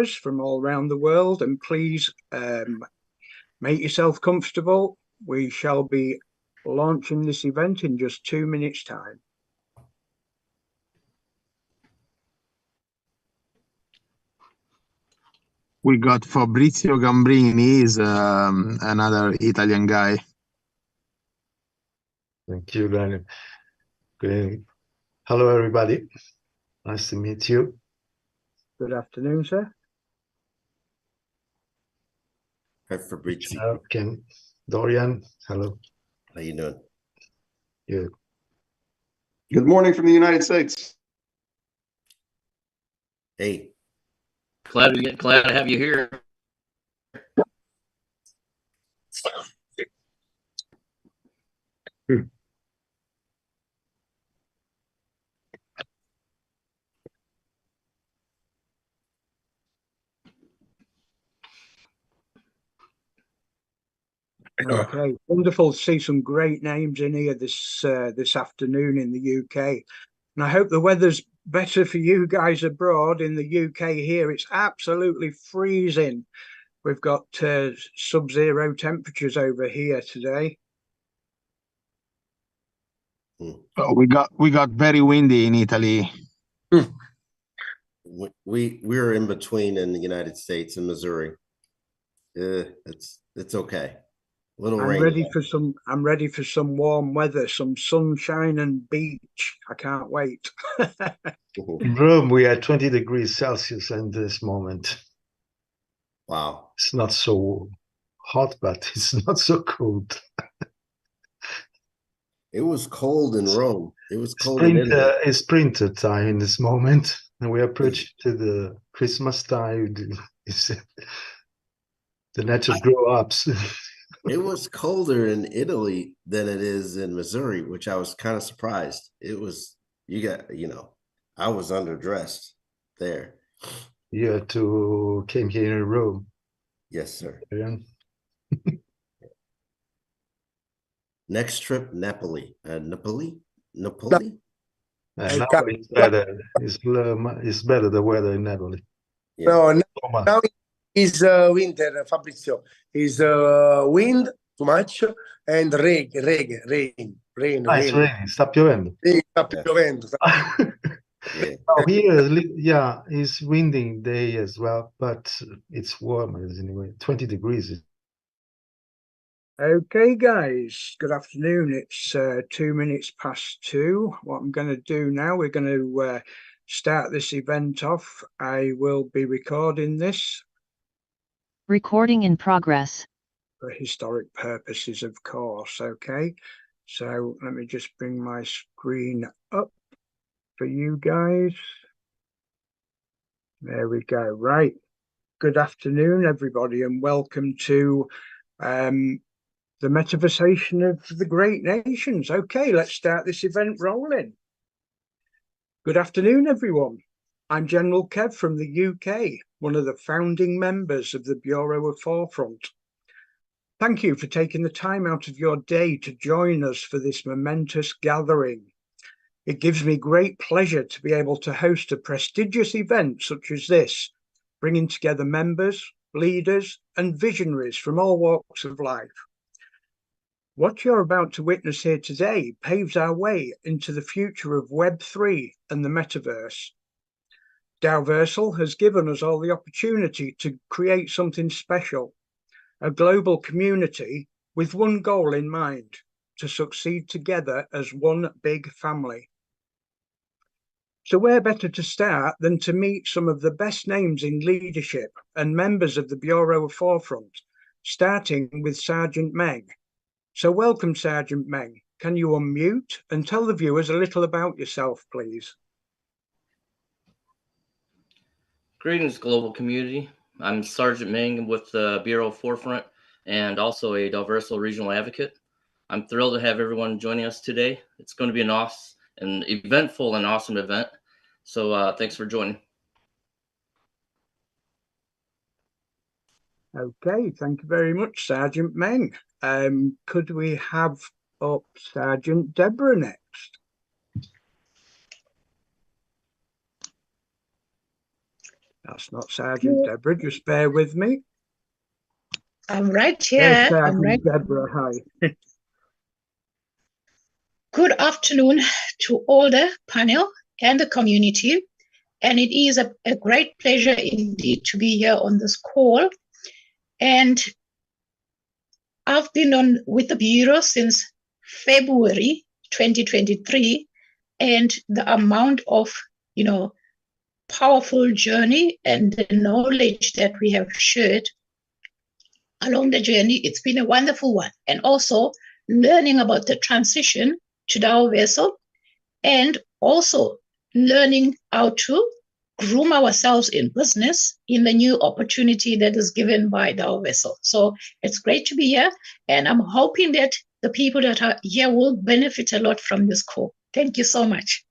us from all around the world, and please make yourself comfortable. We shall be launching this event in just 2 minutes' time. We got Fabrizio Gambrini, is another Italian guy. Thank you, Daniel. Okay. Hello, everybody. Nice to meet you. Good afternoon, sir. Hi, Fabrizio. Ken, Dorian, hello. How you doing? Good. Good morning from the United States. Hey. Glad to have you here. Okay, wonderful to see some great names in here this afternoon in the UK, and I hope the weather's better for you guys abroad. In the UK here, it's absolutely freezing. We've got sub-zero temperatures over here today. Oh, we got very windy in Italy. We're in between in the United States and Missouri. It's okay. A little rain. I'm ready for some warm weather, some sunshine and beach. I can't wait. In Rome, we are 20 degrees Celsius in this moment. Wow. It's not so hot, but it's not so cold. It was cold in Rome. It was cold in Italy. It's sprinter time in this moment, and we approach to the Christmas time. The natural grow-ups. It was colder in Italy than it is in Missouri, which I was kind of surprised. It was, I was underdressed there. You came here in Rome. Yes, sir. Yeah. Next trip, Napoli. Napoli? Napoli is better. It's better the weather in Napoli. Yeah. No, now is winter, Fabrizio. Is wind too much and rain. It's raining. Sta piovendo. Sta piovendo. Here, it's winding day as well, but it's warm anyway. 20 degrees. Okay, guys, good afternoon. It's 2 minutes past 2. What I'm going to do now, we're going to start this event off. I will be recording this. Recording in progress. For historic purposes, of course. Okay, so let me just bring my screen up for you guys. There we go. Right. Good afternoon, everybody, and welcome to the metaversation of the great nations. Okay, let's start this event rolling. Good afternoon, everyone. I'm General Kev from the UK, one of the founding members of the Bureau of Forefront. Thank you for taking the time out of your day to join us for this momentous gathering. It gives me great pleasure to be able to host a prestigious event such as this, bringing together members, leaders, and visionaries from all walks of life. What you're about to witness here today paves our way into the future of Web3 and the metaverse. DAOVERSAL has given us all the opportunity to create something special, a global community with one goal in mind, to succeed together as one big family. So where better to start than to meet some of the best names in leadership and members of the Bureau of Forefront, starting with Sergeant Meng. So welcome, Sergeant Meng. Can you unmute and tell the viewers a little about yourself, please? Greetings, global community. I'm Sergeant Meng with the Bureau of Forefront and also a DAOVERSAL regional advocate. I'm thrilled to have everyone joining us today. It's going to be an eventful and awesome event. So thanks for joining. Okay, thank you very much, Sergeant Meng. Could we have up Sergeant Deborah next? That's not Sergeant Deborah, just bear with me. I'm right There's here. I'm right. Sergeant Deborah, hi. Good afternoon to all the panel and the community. And it is a great pleasure indeed to be here on this call. And I've been on with the Bureau since February 2023, and the amount of, powerful journey and the knowledge that we have shared along the journey, it's been a wonderful one. And also learning about the transition to DAOVERSAL, and also learning how to groom ourselves in business in the new opportunity that is given by DAOVERSAL. So it's great to be here, and I'm hoping that the people that are here will benefit a lot from this call. Thank you so much.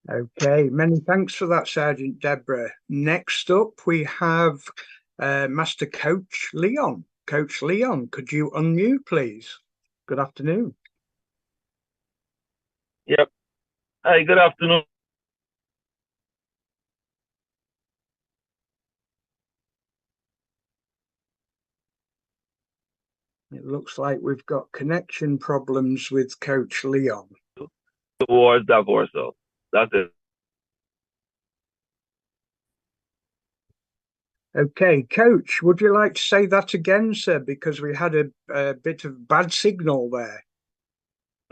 Okay, many thanks for that, Sergeant Deborah. Next up, we have Master Coach Leon. Coach Leon, could you unmute, please? Good afternoon. Yep. Hi, good afternoon. It looks like we've got connection problems with Coach Leon. Towards DAOVERSAL. That's it. Okay, Coach, would you like to say that again, sir? Because we had a bit of bad signal there.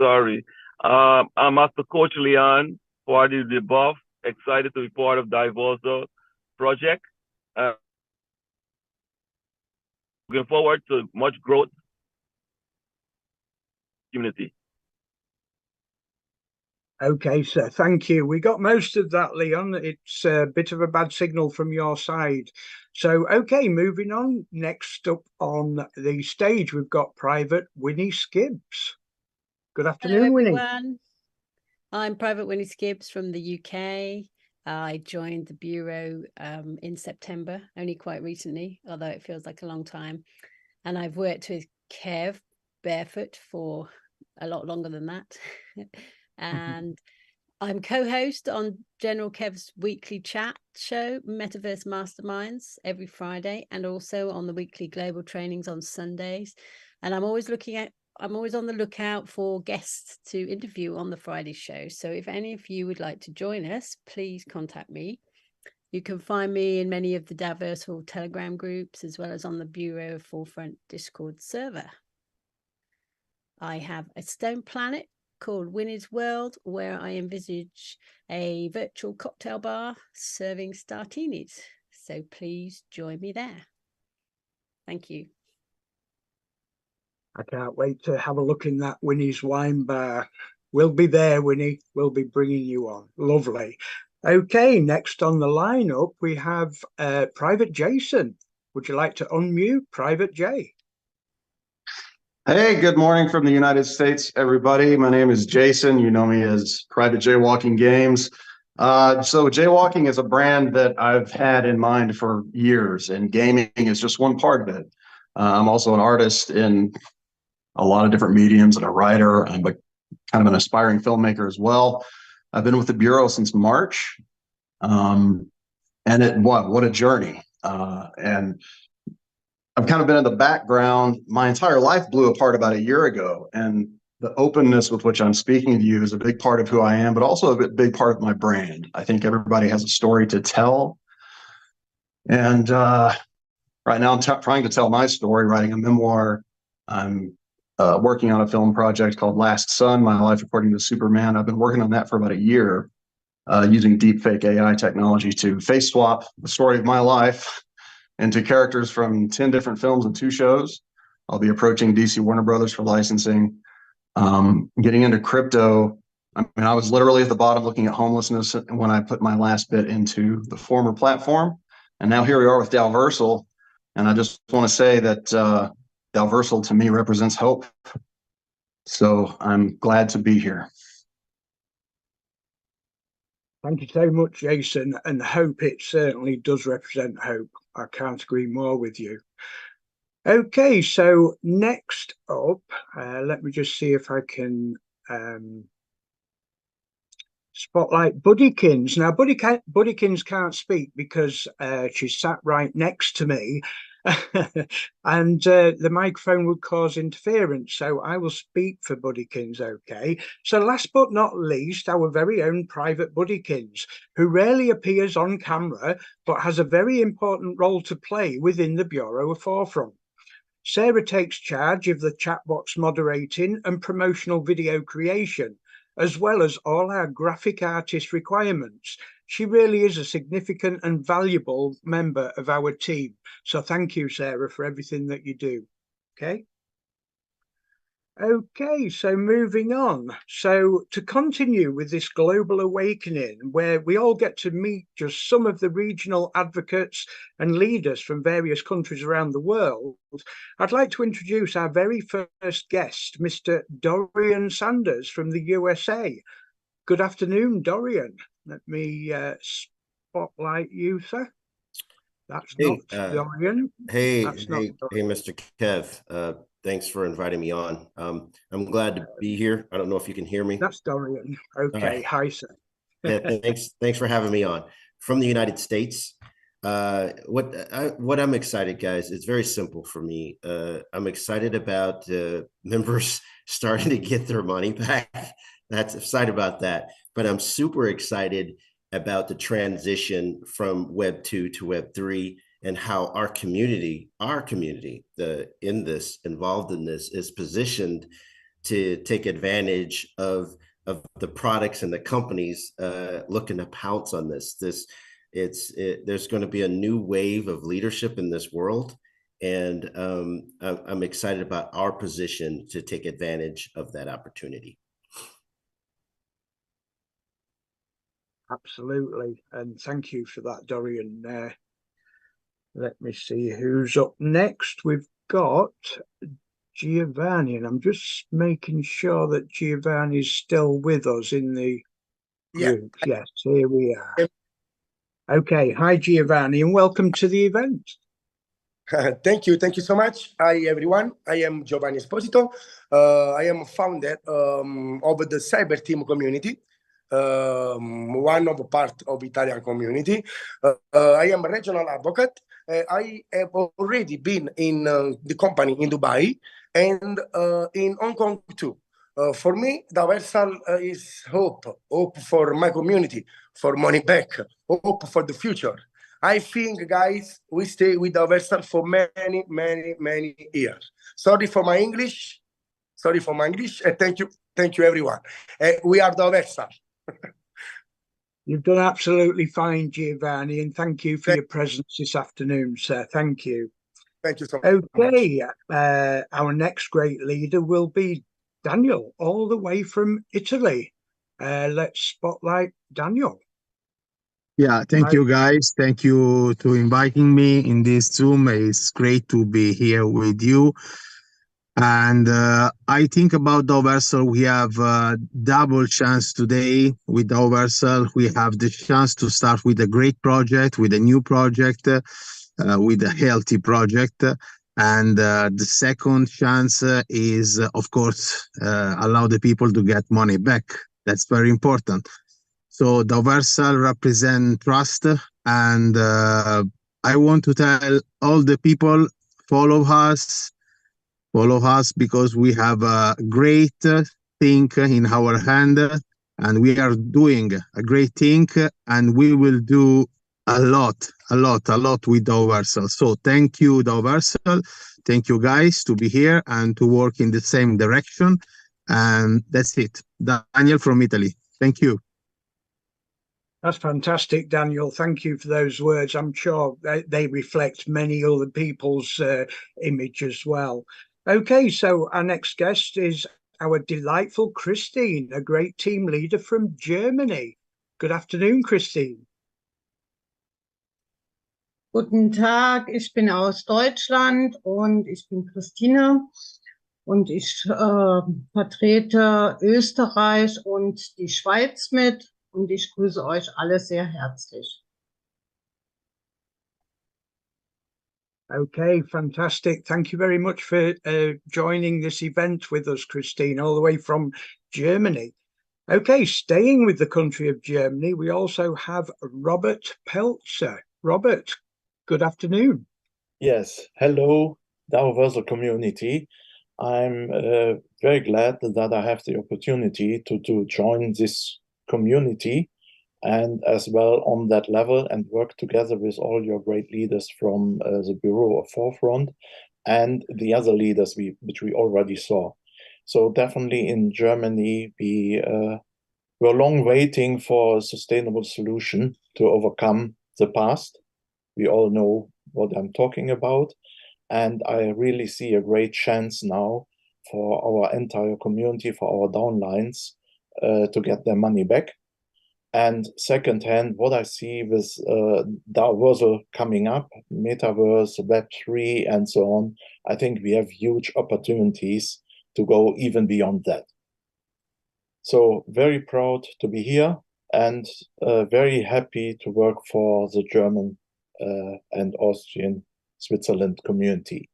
Sorry. I'm Master Coach Leon, part of the above. Excited to be part of DAOVERSAL project. Looking forward to much growth. Community. Okay, sir, thank you. We got most of that, Leon. It's a bit of a bad signal from your side. So, okay, moving on. Next up on the stage, we've got Private Winnie Skibbs. Good afternoon, Hello, Winnie. everyone. I'm Private Winnie Skibbs from the UK. I joined the Bureau in September, only quite recently, although it feels like a long time. And I've worked with Kev Barefoot for a lot longer than that. And I'm co-host on General Kev's weekly chat show, Metaverse Masterminds, every Friday, and also on the weekly global trainings on Sundays. And I'm always on the lookout for guests to interview on the Friday show. So if any of you would like to join us, please contact me. You can find me in many of the DAOVERSAL Telegram groups, as well as on the Bureau Forefront Discord server. I have a stone planet called Winnie's World, where I envisage a virtual cocktail bar serving startinis. So please join me there. Thank you. I can't wait to have a look in that Winnie's wine bar. We'll be there, Winnie. We'll be bringing you on. Lovely. Okay, next on the lineup, we have Private Jason. Would you like to unmute, Private J? Hey, good morning from the United States, everybody. My name is Jason. You know me as Private Jaywalking Games. So jaywalking is a brand that I've had in mind for years, and gaming is just one part of it. I'm also an artist in a lot of different mediums and a writer. I'm kind of an aspiring filmmaker as well. I've been with the Bureau since March, and what a journey. And I've kind of been in the background. My entire life blew apart about a year ago, and the openness with which I'm speaking to you is a big part of who I am, but also a big part of my brand. I think everybody has a story to tell. And right now I'm trying to tell my story, writing a memoir. I'm working on a film project called Last Son, My Life According to Superman. I've been working on that for about a year, using deepfake AI technology to face swap the story of my life into characters from 10 different films and 2 shows. I'll be approaching DC Warner Brothers for licensing. Getting into crypto. I mean, I was literally at the bottom looking at homelessness when I put my last bit into the former platform. And now here we are with DAOVERSAL. And I just want to say that DAOVERSAL to me represents hope. So I'm glad to be here. Thank you so much, Jason. And hope, it certainly does represent hope. I can't agree more with you. Okay, so next up, let me just see if I can spotlight Buddykins. Now, Buddykins can't speak because she's sat right next to me, and the microphone would cause interference. So I will speak for Buddykins, okay? So last but not least, our very own Private Buddykins, who rarely appears on camera, but has a very important role to play within the Bureau of Forefront. Sarah takes charge of the chat box moderating and promotional video creation, as well as all our graphic artist requirements. She really is a significant and valuable member of our team. So thank you, Sarah, for everything that you do. Okay. Okay, so moving on. So to continue with this global awakening, where we all get to meet just some of the regional advocates and leaders from various countries around the world, I'd like to introduce our very first guest, Mr. Dorian Sanders from the USA. Good afternoon, Dorian. Let me spotlight you, sir. That's not Dorian. Hey, That's hey, Mr. Kev. Thanks for inviting me on. I'm glad to be here. I don't know if you can hear me. That's Dorian. Okay. Right. Hi, sir. Yeah, thanks for having me on. From the United States. What I'm excited, guys, it's very simple for me. I'm excited about members starting to get their money back. That's excited about that. But I'm super excited about the transition from Web 2 to Web 3 and how our community, involved in this, is positioned to take advantage of the products and the companies looking to pounce on this. There's going to be a new wave of leadership in this world, and I'm excited about our position to take advantage of that opportunity. Absolutely, and thank you for that, Dorian. Let me see who's up next. We've got Giovanni, and I'm just making sure that Giovanni's still with us in the group. Yes, here we are. Okay, hi Giovanni, and welcome to the event. Thank you so much. Hi everyone, I am Giovanni Esposito. I am founder of the cyber team community, one of part of Italian community. I am a regional advocate. I have already been in the company in Dubai and in Hong Kong too. For me, DAOVERSAL is hope for my community, for money back, hope for the future. I think, guys, we stay with DAOVERSAL for many years. Sorry for my English. And thank you, everyone. We are DAOVERSAL. You've done absolutely fine, Giovanni, and thank you for your presence this afternoon, sir. Thank you. Thank you so much. Okay, our next great leader will be Daniel, all the way from Italy. Let's spotlight Daniel. Yeah, thank you, guys. Thank you to inviting me in this Zoom. It's great to be here with you. And I think about DAOVERSAL, we have a double chance today with DAOVERSAL. We have the chance to start with a great project, with a new project, with a healthy project. And the second chance is, of course, allow the people to get money back. That's very important. So DAOVERSAL represent trust. And I want to tell all the people, follow us because we have a great thing in our hand, and we are doing a great thing, and we will do a lot with DAOVERSAL. So thank you, DAOVERSAL. Thank you, guys, to be here and to work in the same direction. And that's it. Daniel from Italy. Thank you. That's fantastic, Daniel. Thank you for those words. I'm sure they reflect many other people's image as well. Okay, so our next guest is our delightful Christine, a great team leader from Germany. Good afternoon, Christine. Guten Tag, ich bin aus Deutschland und ich bin Christine und ich vertrete Österreich und die Schweiz mit und ich grüße euch alle sehr herzlich. Okay, fantastic. Thank you very much for joining this event with us, Christine, all the way from Germany. Okay, staying with the country of Germany, we also have Robert Peltzer. Robert, good afternoon. Yes, hello, DAOVERSAL community. I'm very glad that I have the opportunity to join this community and as well on that level and work together with all your great leaders from the Bureau of Forefront and the other leaders which we already saw. So definitely in Germany, we're long waiting for a sustainable solution to overcome the past. We all know what I'm talking about. And I really see a great chance now for our entire community, for our downlines, to get their money back. And secondhand, what I see with DAOVERSAL coming up, Metaverse, Web3, and so on, I think we have huge opportunities to go even beyond that. So very proud to be here and very happy to work for the German and Austrian Switzerland community.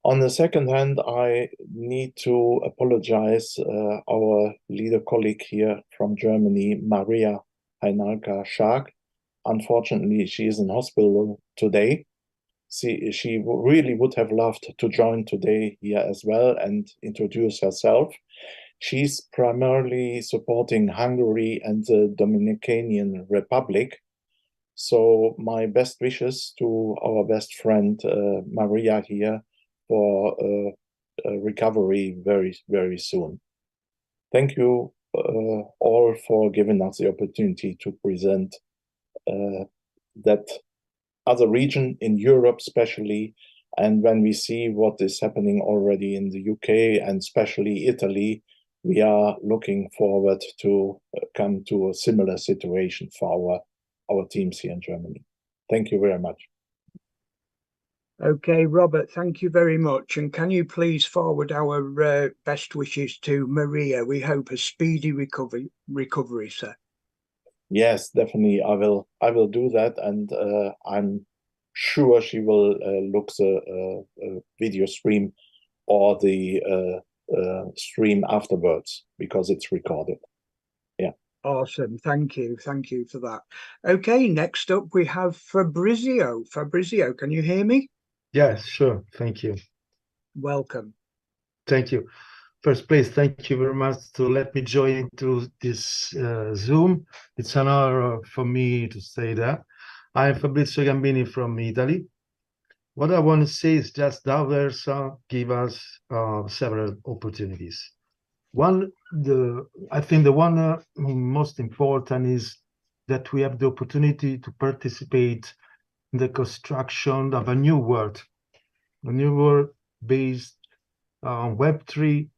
On the second hand, I need to apologize our leader colleague here from Germany, Maria Heinalka Schark. Unfortunately, she is in hospital today. She really would have loved to join today here as well and introduce herself. She's primarily supporting Hungary and the Dominican Republic. So my best wishes to our best friend Maria here for recovery very, very soon. Thank you all for giving us the opportunity to present that other region in Europe especially. And when we see what is happening already in the UK and especially Italy, we are looking forward to come to a similar situation for our teams here in Germany. Thank you very much. Okay, Robert, thank you very much. And can you please forward our best wishes to Maria? We hope a speedy recovery, sir. Yes, definitely. I will do that, and I'm sure she will look the video stream or the stream afterwards because it's recorded. Yeah. Awesome. Thank you. Thank you for that. Okay, next up we have Fabrizio. Fabrizio, can you hear me? Yes, sure. Thank you. Welcome. Thank you. First, please, thank you very much to let me join into this Zoom. It's an honor for me to stay there. I'm Fabrizio Gambini from Italy. What I want to say is just DAOVERSAL give us several opportunities. I think the one most important is that we have the opportunity to participate in the construction of a new world based on Web3,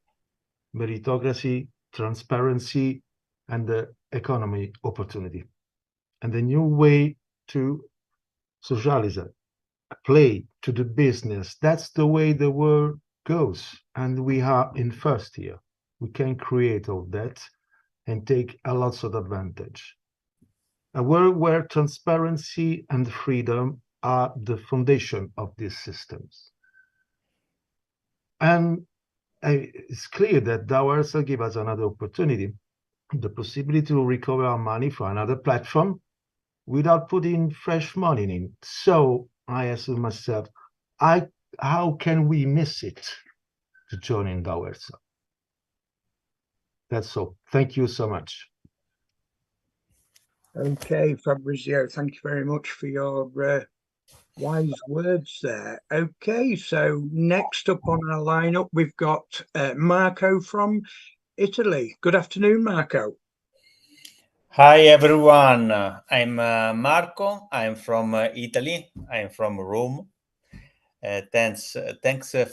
meritocracy, transparency, and the economy opportunity. And the new way to socialize, play, to the business. That's the way the world goes. And we are in first year. We can create all that and take a lot of advantage. A world where transparency and freedom are the foundation of these systems. And it's clear that DAOVERSAL give us another opportunity, the possibility to recover our money for another platform without putting fresh money in. So I asked myself, how can we miss it to join in DAOVERSAL? That's all. Thank you so much. Okay, Fabrizio, thank you very much for your wise words there. Okay, so next up on our lineup, we've got Marco from Italy. Good afternoon, Marco. Hi, everyone. I'm Marco. I'm from Italy. I'm from Rome. Thanks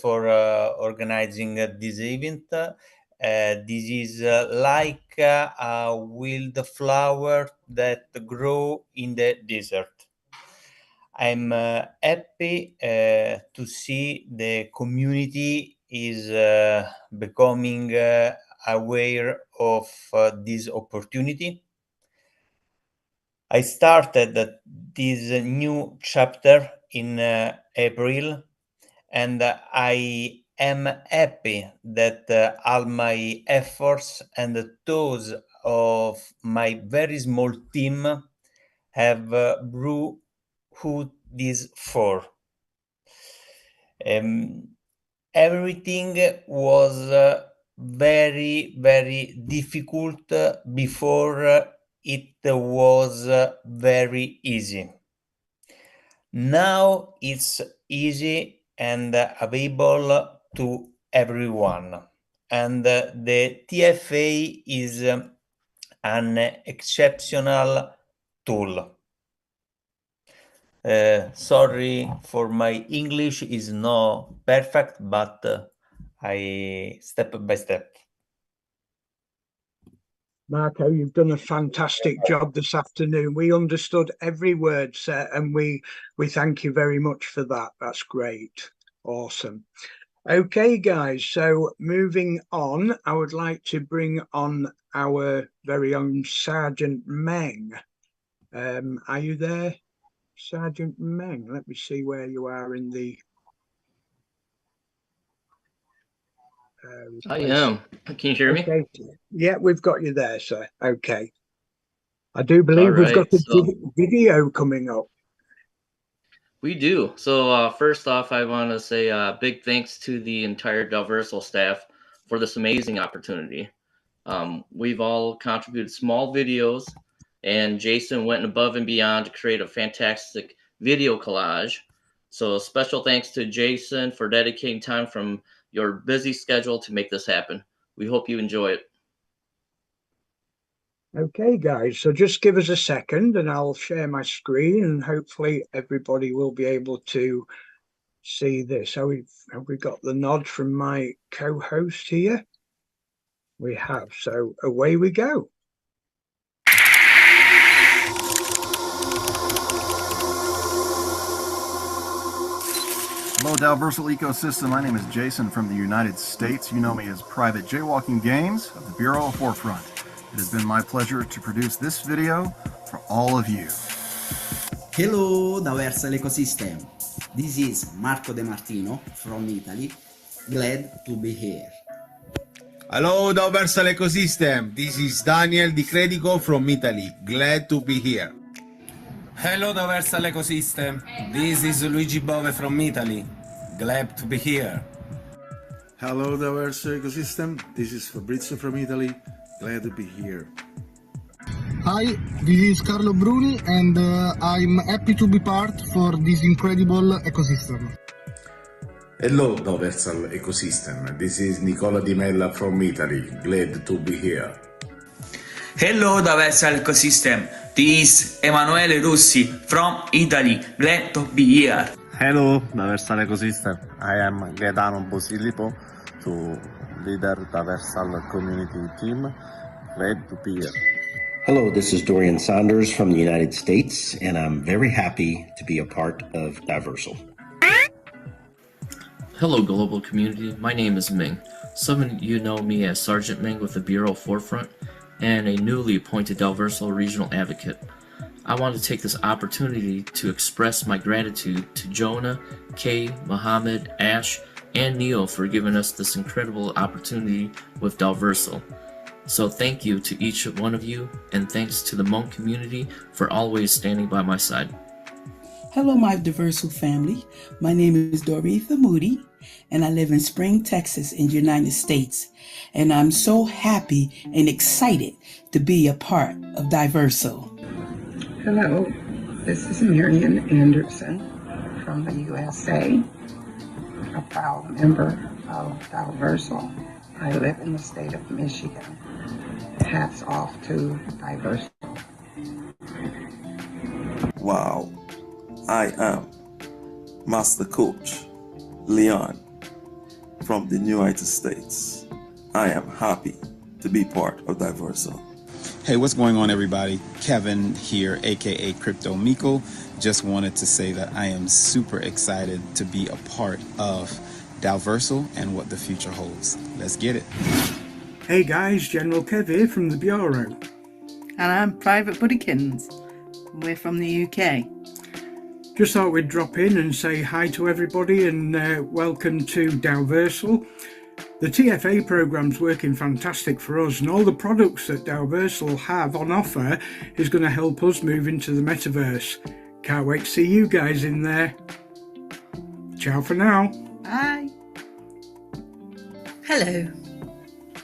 for organizing this event. This is like a wildflower that grow in the desert. I'm happy to see the community is becoming aware of this opportunity. I started this new chapter in April, and I am happy that all my efforts and those of my very small team have brought this for. Everything was very, very difficult before it was very easy. Now it's easy and available to everyone. And the TFA is an exceptional tool. Sorry for my English is not perfect, but I step by step. Marco, you've done a fantastic job this afternoon. We understood every word set, and we thank you very much for that. That's great. Awesome. Okay, guys, so moving on, I would like to bring on our very own Sergeant Meng. Are you there, Sergeant Meng? Let me see where you are in the... I am. Can you hear me? Okay. Yeah, we've got you there, sir. Okay. I do believe we've got the video coming up. We do. So first off, I want to say big thanks to the entire DAOVERSAL staff for this amazing opportunity. We've all contributed small videos, and Jason went above and beyond to create a fantastic video collage. So special thanks to Jason for dedicating time from your busy schedule to make this happen. We hope you enjoy it. Okay, guys, so just give us a second and I'll share my screen and hopefully everybody will be able to see this. Have we got the nod from my co-host here? We have, so away we go. Hello, DAOVERSAL ecosystem. My name is Jason from the United States. You know me as Private Jaywalking Games of the Bureau of Forefront. It has been my pleasure to produce this video for all of you. Hello, DAOVERSAL ecosystem. This is Marco De Martino from Italy. Glad to be here. Hello, DAOVERSAL ecosystem. This is Daniel Di Credico from Italy. Glad to be here. Hello, DAOVERSAL ecosystem. This is Luigi Bove from Italy. Glad to be here. Hello, DAOVERSAL ecosystem. This is Fabrizio from Italy. Glad to be here. Hi, this is Carlo Bruni, and I'm happy to be part for this incredible ecosystem. Hello, DAOVERSAL ecosystem. This is Nicola Di Mella from Italy. Glad to be here. Hello, DAOVERSAL ecosystem. This is Emanuele Russi from Italy. Glad to be here. Hello, DAOVERSAL ecosystem. I am Gaetano Bosilipo, to leader DAOVERSAL community team. Glad to be here. Hello, this is Dorian Saunders from the United States, and I'm very happy to be a part of DAOVERSAL. Hello, global community. My name is Ming. Some of you know me as Sergeant Ming with the Bureau of Forefront and a newly appointed DAOVERSAL regional advocate. I want to take this opportunity to express my gratitude to Jonah, Kay, Mohammed, Ash, and Neil for giving us this incredible opportunity with DAOVERSAL. So thank you to each one of you, and thanks to the Hmong community for always standing by my side. Hello, my DAOVERSAL family. My name is Doretha Moody, and I live in Spring, Texas in the United States. And I'm so happy and excited to be a part of DAOVERSAL. Hello, this is Marion Anderson from the USA, a proud member of DAOVERSAL. I live in the state of Michigan. Hats off to DAOVERSAL. Wow, I am Master Coach Leon from the United States. I am happy to be part of DAOVERSAL. Hey, what's going on, everybody? Kevin here, aka Crypto Miko. Just wanted to say that I am super excited to be a part of DAOVERSAL and what the future holds. Let's get it. Hey guys, General Kev here from the Bureau. And I'm Private Buddykins. We're from the UK. Just thought we'd drop in and say hi to everybody and welcome to DAOVERSAL. The TFA program's working fantastic for us, and all the products that DAOVERSAL have on offer is going to help us move into the metaverse. Can't wait to see you guys in there. Ciao for now. Bye. Hello,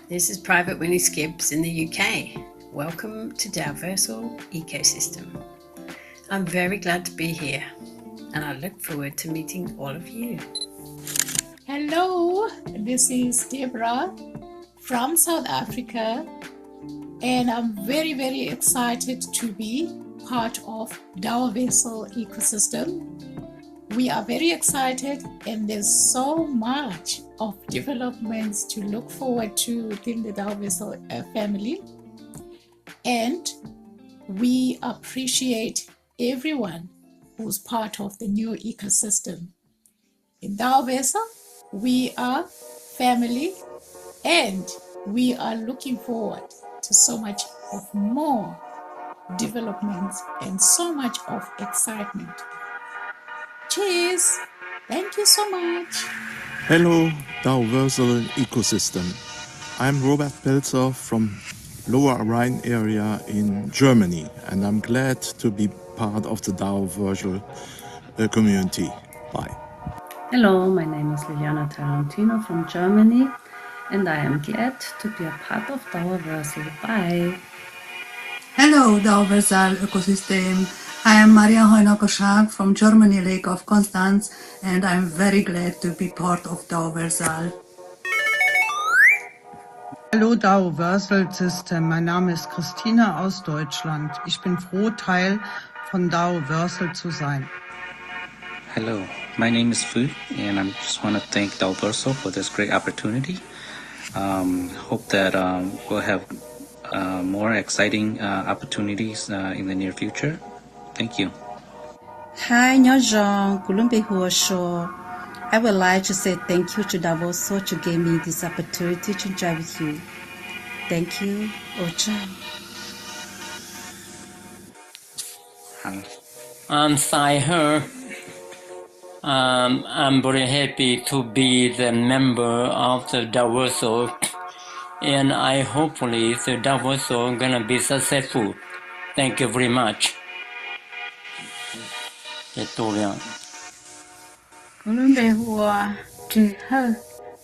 this is Private Winnie Skibbs in the UK. Welcome to DAOVERSAL Ecosystem. I'm very glad to be here, and I look forward to meeting all of you. Hello, this is Deborah from South Africa, and I'm very, very excited to be part of DAOVERSAL ecosystem. We are very excited, and there's so much of developments to look forward to within the DAOVERSAL family, and we appreciate everyone who's part of the new ecosystem. In DAOVERSAL, we are family, and we are looking forward to so much of more developments and so much of excitement. Cheers! Thank you so much. Hello, DAOVERSAL ecosystem. I'm Robert Pelzer from Lower Rhine area in Germany, and I'm glad to be part of the DAOVERSAL community. Bye. Hello, my name is Liliana Tarantino from Germany, and I am glad to be a part of DAOVERSAL. Bye. Hello, DAOVERSAL ecosystem. I am Maria Hojnakaság from Germany, Lake of Constance, and I'm very glad to be part of DAOVERSAL. Hallo DAOVERSAL System, mein Name ist Christina aus Deutschland. Ich bin froh, Teil von DAOVERSAL zu sein. Hello, my name is Fu, and I just want to thank DAOVERSAL for this great opportunity. Hope that we'll have more exciting opportunities in the near future. Thank you. Hi, Nyojong, Kulumbe Huosho. I would like to say thank you to DAOVERSAL to give me this opportunity to join with you. Thank you, Ocha. I'm Sai Her. I'm very happy to be the member of the DAOVERSAL, and I hopefully the DAOVERSAL gonna be successful. Thank you very much. 这多量。Kulumbe hua trì hơ,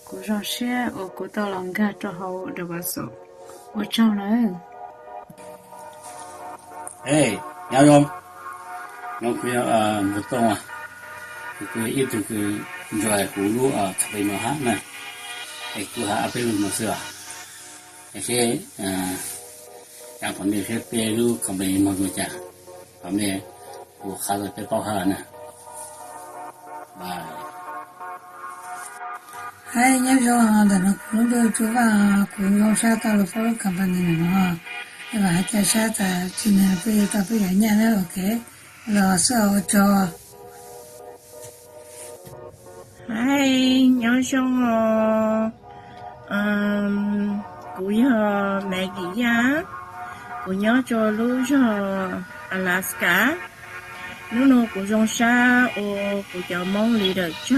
của rong xe ở của tàu lòng ga cho hậu DAOVERSAL. Ở trong nữa. Hey, nhau không? Nhau kia một tông à? Cái ít từ cái rồi của lúa ở thay mà hát này, cái của hạ bên mà sửa, cái xe yang phần này sẽ pe lúa cầm bên mà người cha, phần này của khá là pe bao hà nè, và Hai nhớ cho là nó cũng được chú và cũng không sao tao là phó company nó và cha sa ta chỉ nên bây giờ nhà nó ok là sao cho Hi, nhớ xong của Maggie ya, của nhớ cho lúc cho Alaska, lúc nào của trong sa ở của cho mong lý được cho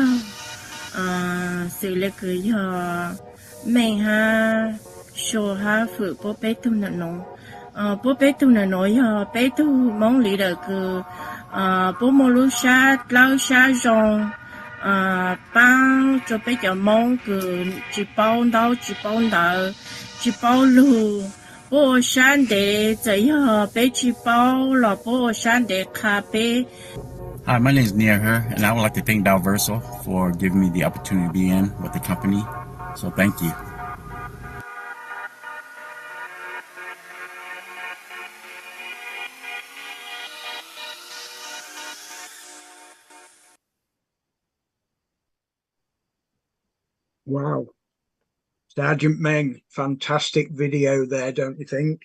sự lệ cứ cho mình ha show ha phụ bố bé tu nè nó ya bé tu mong lý được cứ bố mong lúc sa lao sa rong bao cho bé cho mong cứ chỉ bao lù bố sáng để chạy bé chỉ bao là bố sáng để cà phê. Hi, my name is Nia Her, and I would like to thank DAOVERSAL for giving me the opportunity to be in with the company. So thank you. Wow. Sergeant Meng, fantastic video there, don't you think?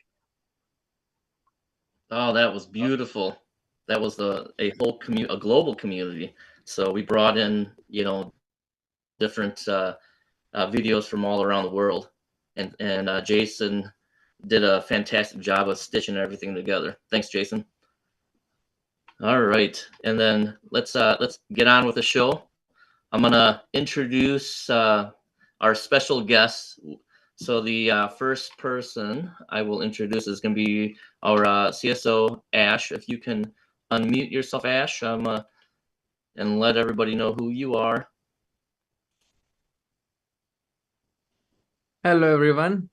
Oh, that was beautiful. That was a global community. So we brought in, different videos from all around the world, and Jason did a fantastic job of stitching everything together. Thanks, Jason. All right, and then let's get on with the show. I'm gonna introduce our special guests. So the first person I will introduce is going to be our CSO, Ash. If you can unmute yourself, Ash, and let everybody know who you are. Hello, everyone.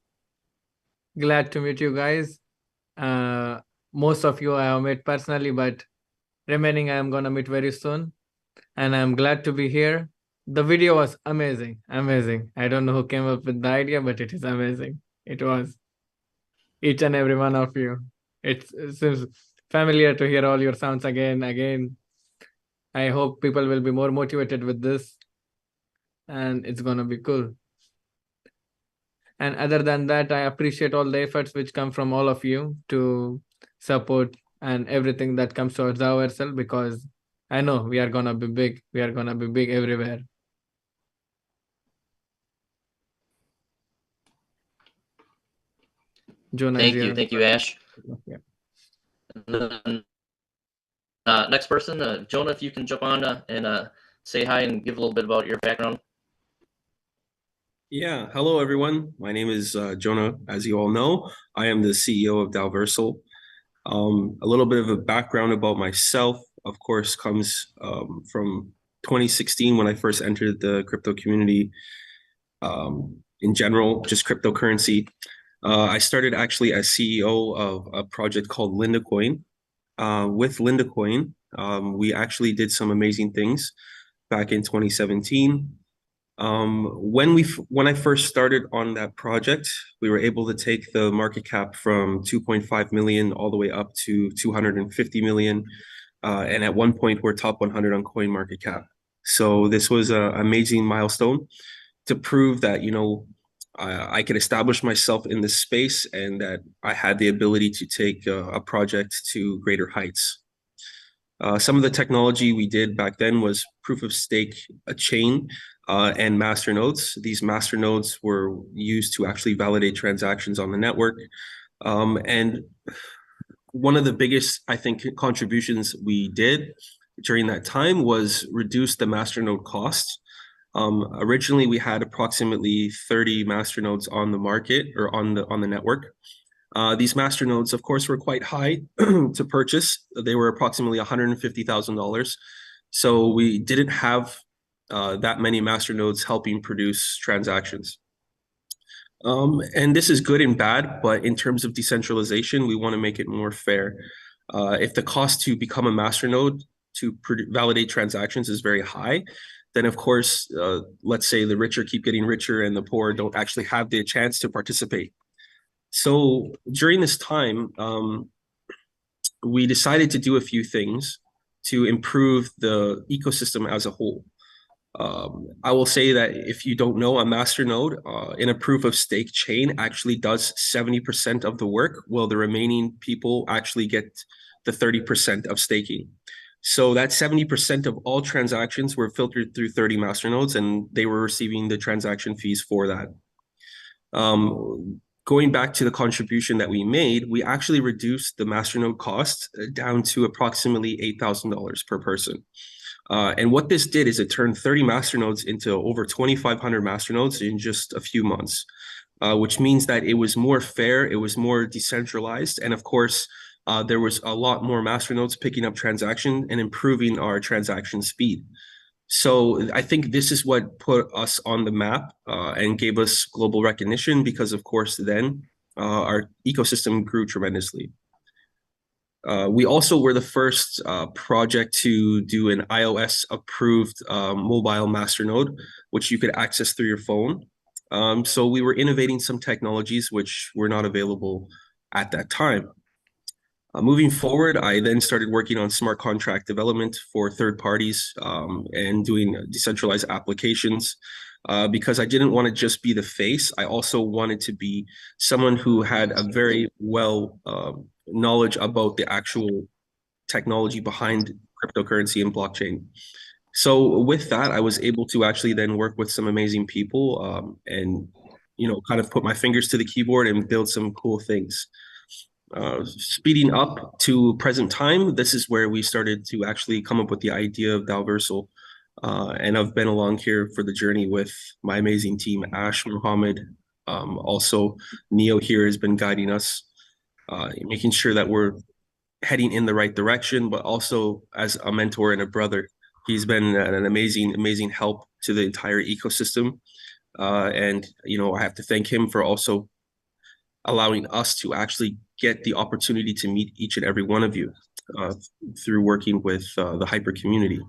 Glad to meet you guys. Most of you I have met personally, but remaining I am going to meet very soon. And I'm glad to be here. The video was amazing. Amazing. I don't know who came up with the idea, but it is amazing. It was. Each and every one of you. It seems familiar to hear all your sounds again. I hope people will be more motivated with this. And it's going to be cool. And other than that, I appreciate all the efforts which come from all of you to support and everything that comes towards DAOVERSAL, because I know we are going to be big. We are going to be big everywhere. Jonah, Thank you, Ash. Yeah. And then, next person, Jonah, if you can jump on and say hi and give a little bit about your background. Yeah, hello everyone. My name is Jonah. As you all know, I am the CEO of DAOVERSAL. A little bit of a background about myself, of course, comes from 2016 when I first entered the crypto community. In general, just cryptocurrency. I started actually as CEO of a project called LindaCoin. With LindaCoin, we actually did some amazing things back in 2017. When I first started on that project, we were able to take the market cap from 2.5 million all the way up to 250 million. And at one point, we're top 100 on coin market cap. So this was an amazing milestone to prove that, you know, I could establish myself in this space and that I had the ability to take a project to greater heights. Some of the technology we did back then was proof of stake, a chain, and master nodes. These master nodes were used to actually validate transactions on the network. And one of the biggest, I think, contributions we did during that time was reduce the master node cost. Originally, we had approximately 30 master nodes on the market or on the network. These master nodes, of course, were quite high to purchase. They were approximately $150,000. So we didn't have that many master nodes helping produce transactions. And this is good and bad, but in terms of decentralization, we want to make it more fair. If the cost to become a master node to validate transactions is very high, then of course, let's say the richer keep getting richer and the poor don't actually have the chance to participate. So during this time, we decided to do a few things to improve the ecosystem as a whole. I will say that if you don't know, a master node in a proof of stake chain actually does 70% of the work, while the remaining people actually get the 30% of staking. So that 70% of all transactions were filtered through 30 master nodes, and they were receiving the transaction fees for that. Going back to the contribution that we made, we actually reduced the master node cost down to approximately $8,000 per person. And what this did is it turned 30 master nodes into over 2,500 master nodes in just a few months, which means that it was more fair, it was more decentralized, and of course, there was a lot more master nodes picking up transaction and improving our transaction speed. So I think this is what put us on the map and gave us global recognition because, of course, then our ecosystem grew tremendously. We also were the first project to do an iOS-approved mobile masternode, which you could access through your phone. So we were innovating some technologies which were not available at that time. Moving forward, I then started working on smart contract development for third parties and doing decentralized applications because I didn't want to just be the face. I also wanted to be someone who had a very well knowledge about the actual technology behind cryptocurrency and blockchain. So with that, I was able to actually then work with some amazing people and, you know, kind of put my fingers to the keyboard and build some cool things. Speeding up to present time, this is where we started to actually come up with the idea of DAOVERSAL. And I've been along here for the journey with my amazing team, Ash, Muhammad. Also, Neo here has been guiding us, making sure that we're heading in the right direction, but also as a mentor and a brother. He's been an amazing help to the entire ecosystem. And, I have to thank him for also allowing us to actually get the opportunity to meet each and every one of you through working with the hyper community.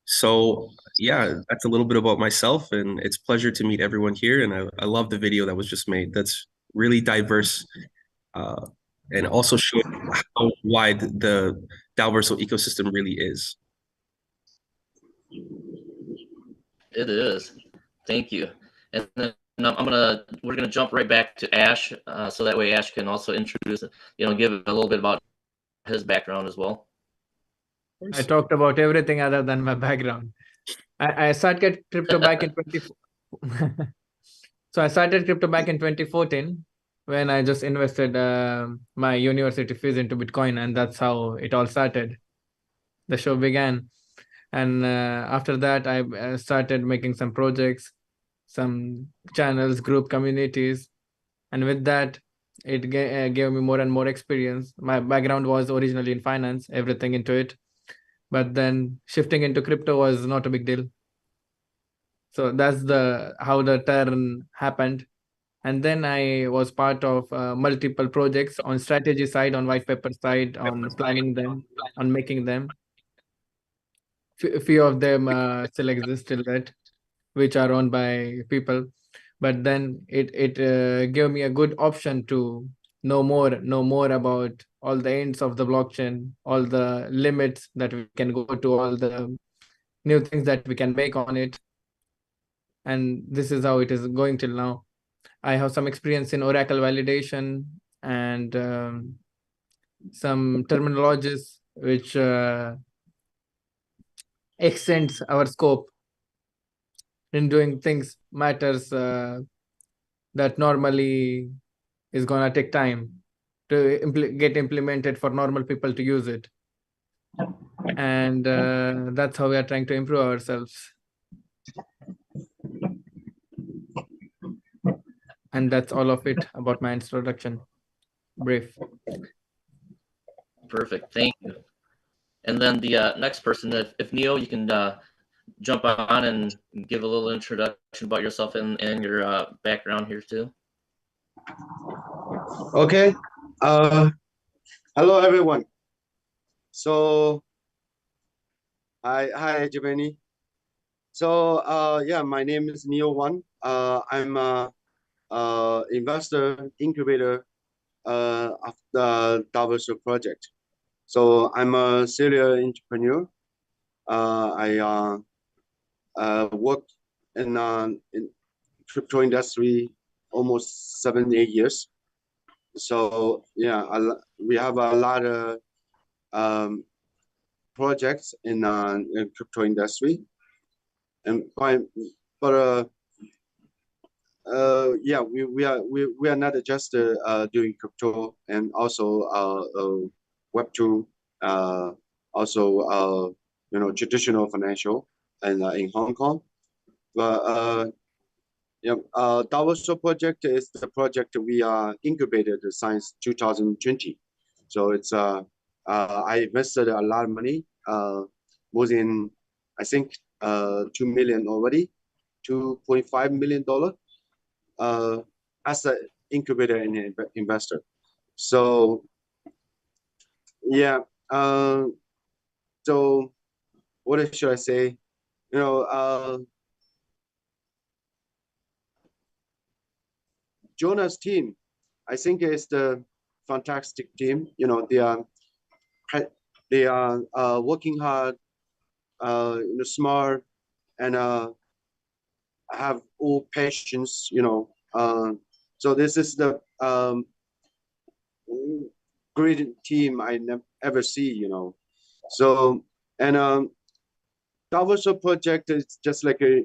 So yeah, that's a little bit about myself, and it's a pleasure to meet everyone here. And I love the video that was just made. That's really diverse, and also showing how wide the DAOversal ecosystem really is. It is. Thank you. And then we're gonna jump right back to Ash, so that way Ash can also introduce, give a little bit about his background as well. I talked about everything other than my background. I started crypto back in 2014. So I started crypto back in 2014 when I just invested my university fees into Bitcoin, and that's how it all started. The show began, and after that, I started making some projects, some channels, group communities, and with that, it gave me more and more experience. My background was originally in finance, everything into it, but then shifting into crypto was not a big deal. So that's how the turn happened. And then I was part of multiple projects on strategy side, on white paper side, on planning them, on making them. Few of them still exist till that, which are owned by people. But then it gave me a good option to know more about all the ends of the blockchain, all the limits that we can go to, all the new things that we can make on it. And this is how it is going till now. I have some experience in Oracle validation and some terminologies which extends our scope in doing things matters that normally is gonna take time to get implemented for normal people to use it. And that's how we are trying to improve ourselves. And that's all of it about my introduction. Brief. Perfect. Thank you. And then the next person, if Neo, you can jump on and give a little introduction about yourself and your background here too. Okay. Hello, everyone. So, hi, Giovanni. So, yeah, my name is Neo Wan. I'm a investor incubator of the DAOVERSAL project. So I'm a serial entrepreneur. I work in crypto industry almost 7-8 years. So yeah, we have a lot of projects in crypto industry, and yeah, we are not just doing crypto, and also Web2, also traditional financial, and in Hong Kong. But yeah, DAOVERSAL project is the project we incubated since 2020. So it's I invested a lot of money, more than I think 2 million already, $2.5 million. As an incubator and investor. So yeah, so what should I say? Jonah's team, I think, is the fantastic team. They are working hard, smart, and have all patience. So this is the great team I never ever see. So, and DAOVERSAL project is just like a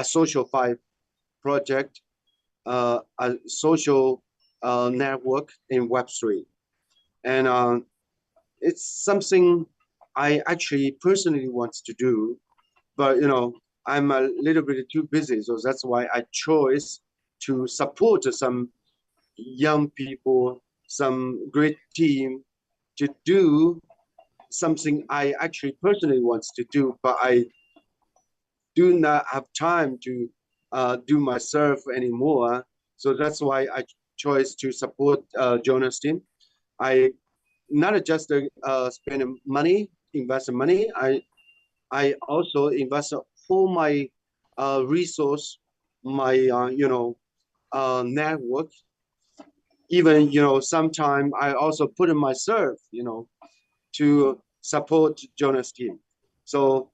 social five project, a social network in Web3, and it's something I actually personally want to do, but I'm a little bit too busy, so that's why I chose to support some young people, some great team to do something I actually personally want to do, but I do not have time to do myself anymore. So that's why I chose to support Jonas' team. I not just spend money, invest money. I also invest all my resource, my network. Even sometime I also put in myself, to support Jonas' team. So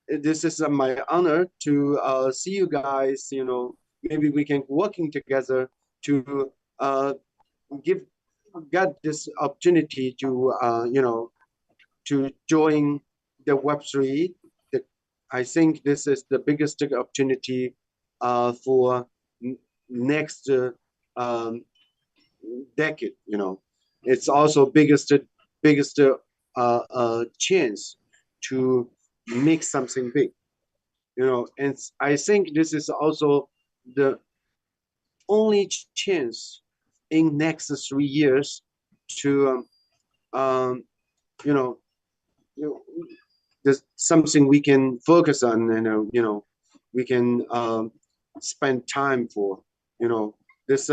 this is my honor to see you guys. Maybe we can working together to get this opportunity to to join the Web3. I think this is the biggest opportunity for next decade. It's also biggest chance to make something big. And I think this is also the only chance in next 3 years to there's something we can focus on, and we can spend time for. This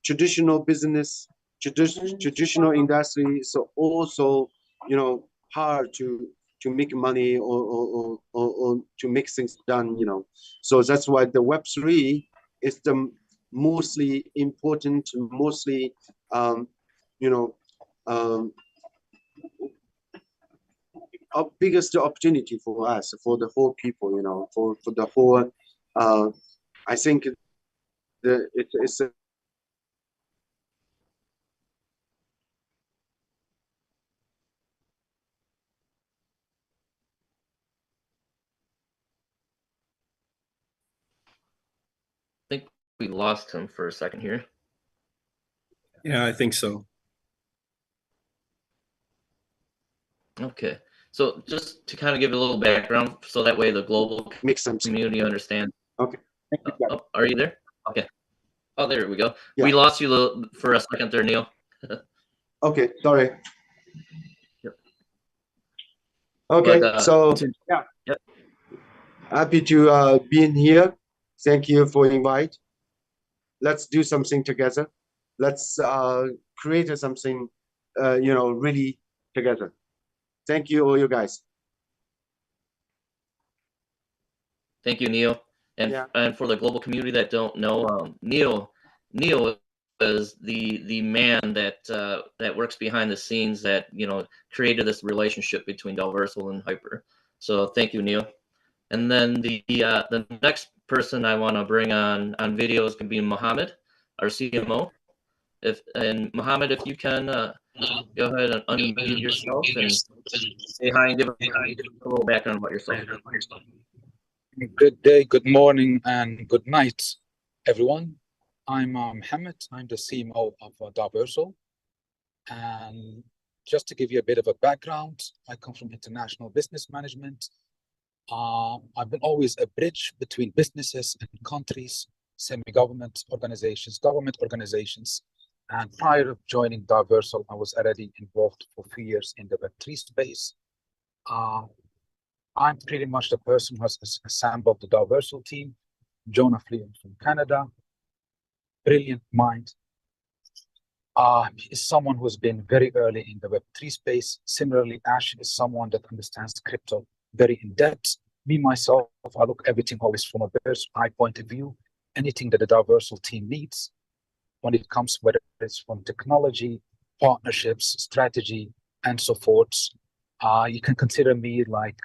traditional business, traditional industry is also hard to make money or to make things done. So that's why the Web3 is the mostly important, mostly our biggest opportunity for us, for the whole people, for the whole. I think it's a I think we lost him for a second here. Yeah, I think so. Okay, so just to kind of give a little background, so that way the global community understands. Okay. Oh, are you there? Okay. Oh, there we go. Yeah. We lost you for a second there, Neil. Okay, sorry. Yep. Okay, But, so yeah, yep. happy to be in here. Thank you for invite. Let's do something together. Let's create something, really together. Thank you, all you guys. Thank you, Neil. And Yeah. and for the global community that don't know, Neil is the man that that works behind the scenes that created this relationship between DAOVERSAL and Hyper. So thank you, Neil. And then the next person I want to bring on video is going to be Mohammed, our CMO. Mohammed, if you can go ahead and unmute yourself and say hi and give a little background about yourself. Good day, good morning, and good night, everyone. I'm Mohammed. I'm the CMO of DAOVERSAL. And just to give you a bit of a background, I come from international business management. I've been always a bridge between businesses and countries, semi-government organizations, government organizations. And prior to joining DAOVERSAL, I was already involved for 3 years in the Web3 space. I'm pretty much the person who has assembled the DAOVERSAL team. Jonah Flynn from Canada, brilliant mind. Is someone who's been very early in the Web3 space. Similarly, Ash is someone that understands crypto very in depth. Me, myself, I look everything always from a bird's eye point of view. Anything that the DAOVERSAL team needs when it comes, whether it's from technology, partnerships, strategy, and so forth. You can consider me like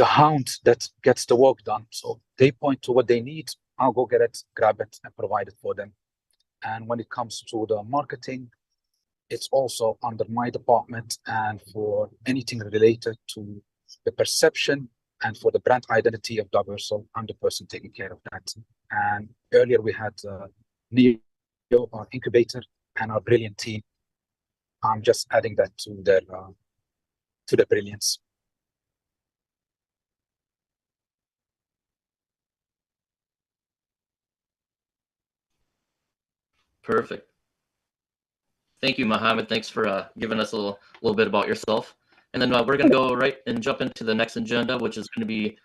the hound that gets the work done. So they point to what they need, I'll go get it, grab it, and provide it for them. And when it comes to the marketing, it's also under my department, and for anything related to the perception and for the brand identity of DAOVERSAL, I'm the person taking care of that. And earlier we had Neo, our incubator, and our brilliant team I'm just adding that to the brilliance. Perfect. Thank you, Mohammed. Thanks for giving us a little bit about yourself. And then we're going to go right and jump into the next agenda, which is going to be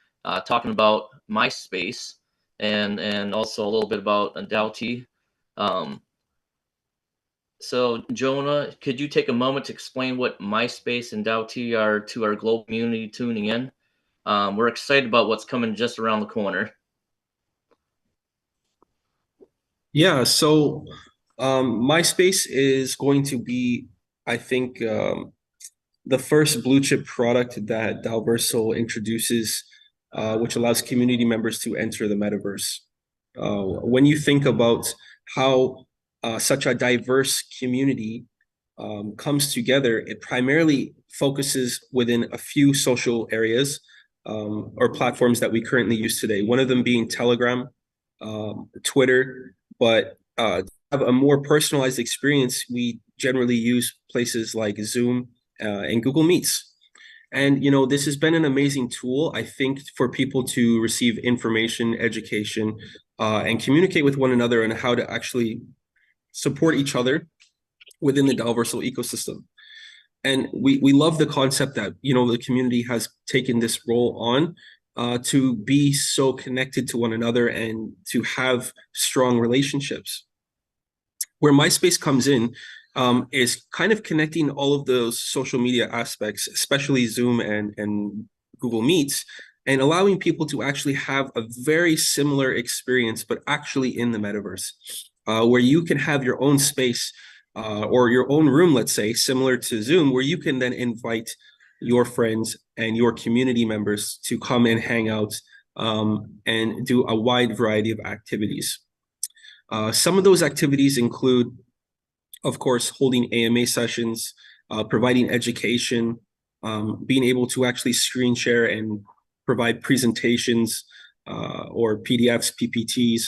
talking about MySpace and also a little bit about DAOT. So, Jonah, could you take a moment to explain what MySpace and DAOT are to our global community tuning in? We're excited about what's coming just around the corner. Yeah, so MySpace is going to be, I think, the first blue chip product that DAOversal introduces, which allows community members to enter the metaverse. When you think about how such a diverse community comes together, it primarily focuses within a few social areas or platforms that we currently use today. One of them being Telegram, Twitter, but to have a more personalized experience, we generally use places like Zoom and Google Meets. And, you know, this has been an amazing tool, I think, for people to receive information, education, and communicate with one another on how to actually support each other within the DAOversal ecosystem. And we love the concept that, you know, the community has taken this role on to be so connected to one another and to have strong relationships. Where MySpace comes in is kind of connecting all of those social media aspects, especially Zoom and Google Meets, and allowing people to actually have a very similar experience, but actually in the metaverse, where you can have your own space or your own room, let's say, similar to Zoom, where you can then invite your friends and your community members to come and hang out and do a wide variety of activities. Some of those activities include, of course, holding AMA sessions, providing education, being able to actually screen share and provide presentations or PDFs, PPTs.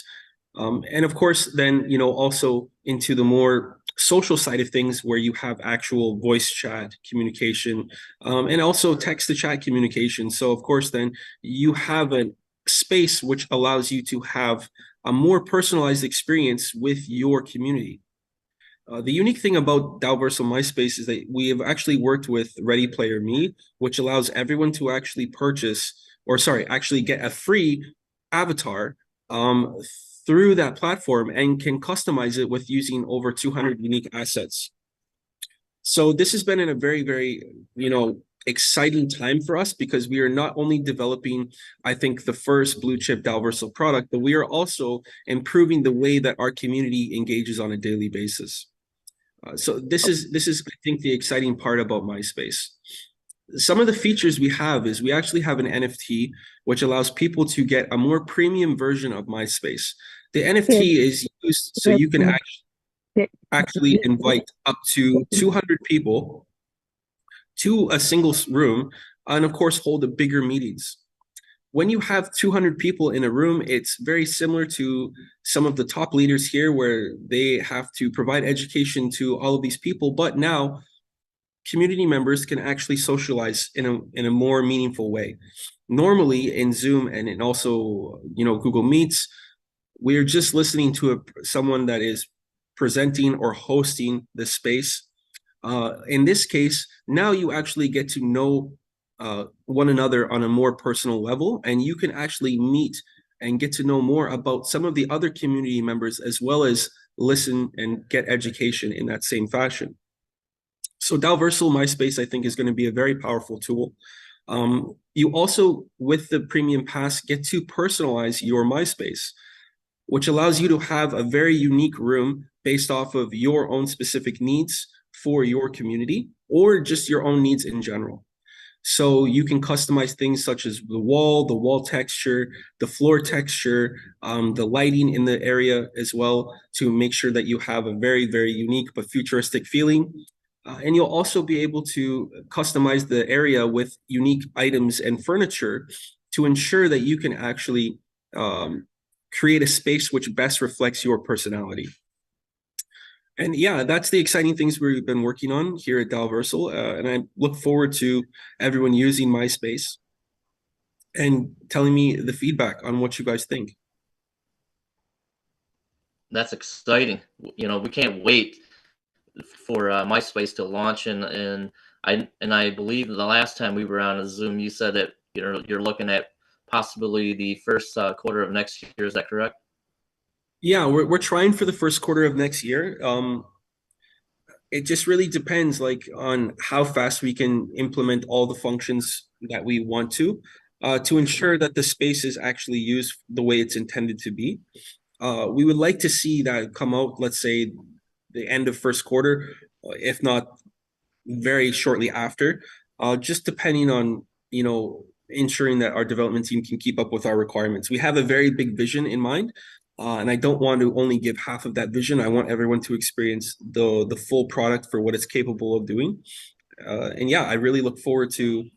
And of course, then, you know, also into the more social side of things where you have actual voice chat communication and also text to chat communication. So of course, then you have a space which allows you to have a more personalized experience with your community. The unique thing about DAOversal MySpace is that we have actually worked with Ready Player Me, which allows everyone to actually purchase, or sorry, actually get a free avatar through that platform and can customize it with using over 200 unique assets. So this has been in a very, very, you know, exciting time for us because we are not only developing, I think, the first blue chip DAOversal product, but we are also improving the way that our community engages on a daily basis. So this is, I think, the exciting part about MySpace. Some of the features we have is we actually have an NFT, which allows people to get a more premium version of MySpace. The NFT is used so you can actually invite up to 200 people to a single room and, of course, hold the bigger meetings. When you have 200 people in a room, it's very similar to some of the top leaders here where they have to provide education to all of these people, but now community members can actually socialize in a more meaningful way. Normally in Zoom and in also, you know, Google Meets, we're just listening to someone that is presenting or hosting the space. In this case, now you actually get to know one another on a more personal level, and you can actually meet and get to know more about some of the other community members as well as listen and get education in that same fashion. So DAOversal MySpace, I think, is going to be a very powerful tool. You also, with the Premium Pass, get to personalize your MySpace, which allows you to have a very unique room based off of your own specific needs for your community or just your own needs in general. So you can customize things such as the wall texture, the floor texture, the lighting in the area as well to make sure that you have a very, very unique but futuristic feeling. And you'll also be able to customize the area with unique items and furniture to ensure that you can actually create a space which best reflects your personality. And yeah, that's the exciting things we've been working on here at DAOVERSAL. And I look forward to everyone using my space and telling me the feedback on what you guys think. That's exciting. You know, we can't wait for MySpace to launch, and I believe the last time we were on a Zoom, you said that you're looking at possibly the first quarter of next year. Is that correct? Yeah, we're trying for the first quarter of next year. It just really depends, like, on how fast we can implement all the functions that we want to ensure that the space is actually used the way it's intended to be. We would like to see that come out, let's say, the end of first quarter, if not very shortly after, just depending on, ensuring that our development team can keep up with our requirements. We have a very big vision in mind, and I don't want to only give half of that vision. I want everyone to experience the full product for what it's capable of doing. And yeah, I really look forward to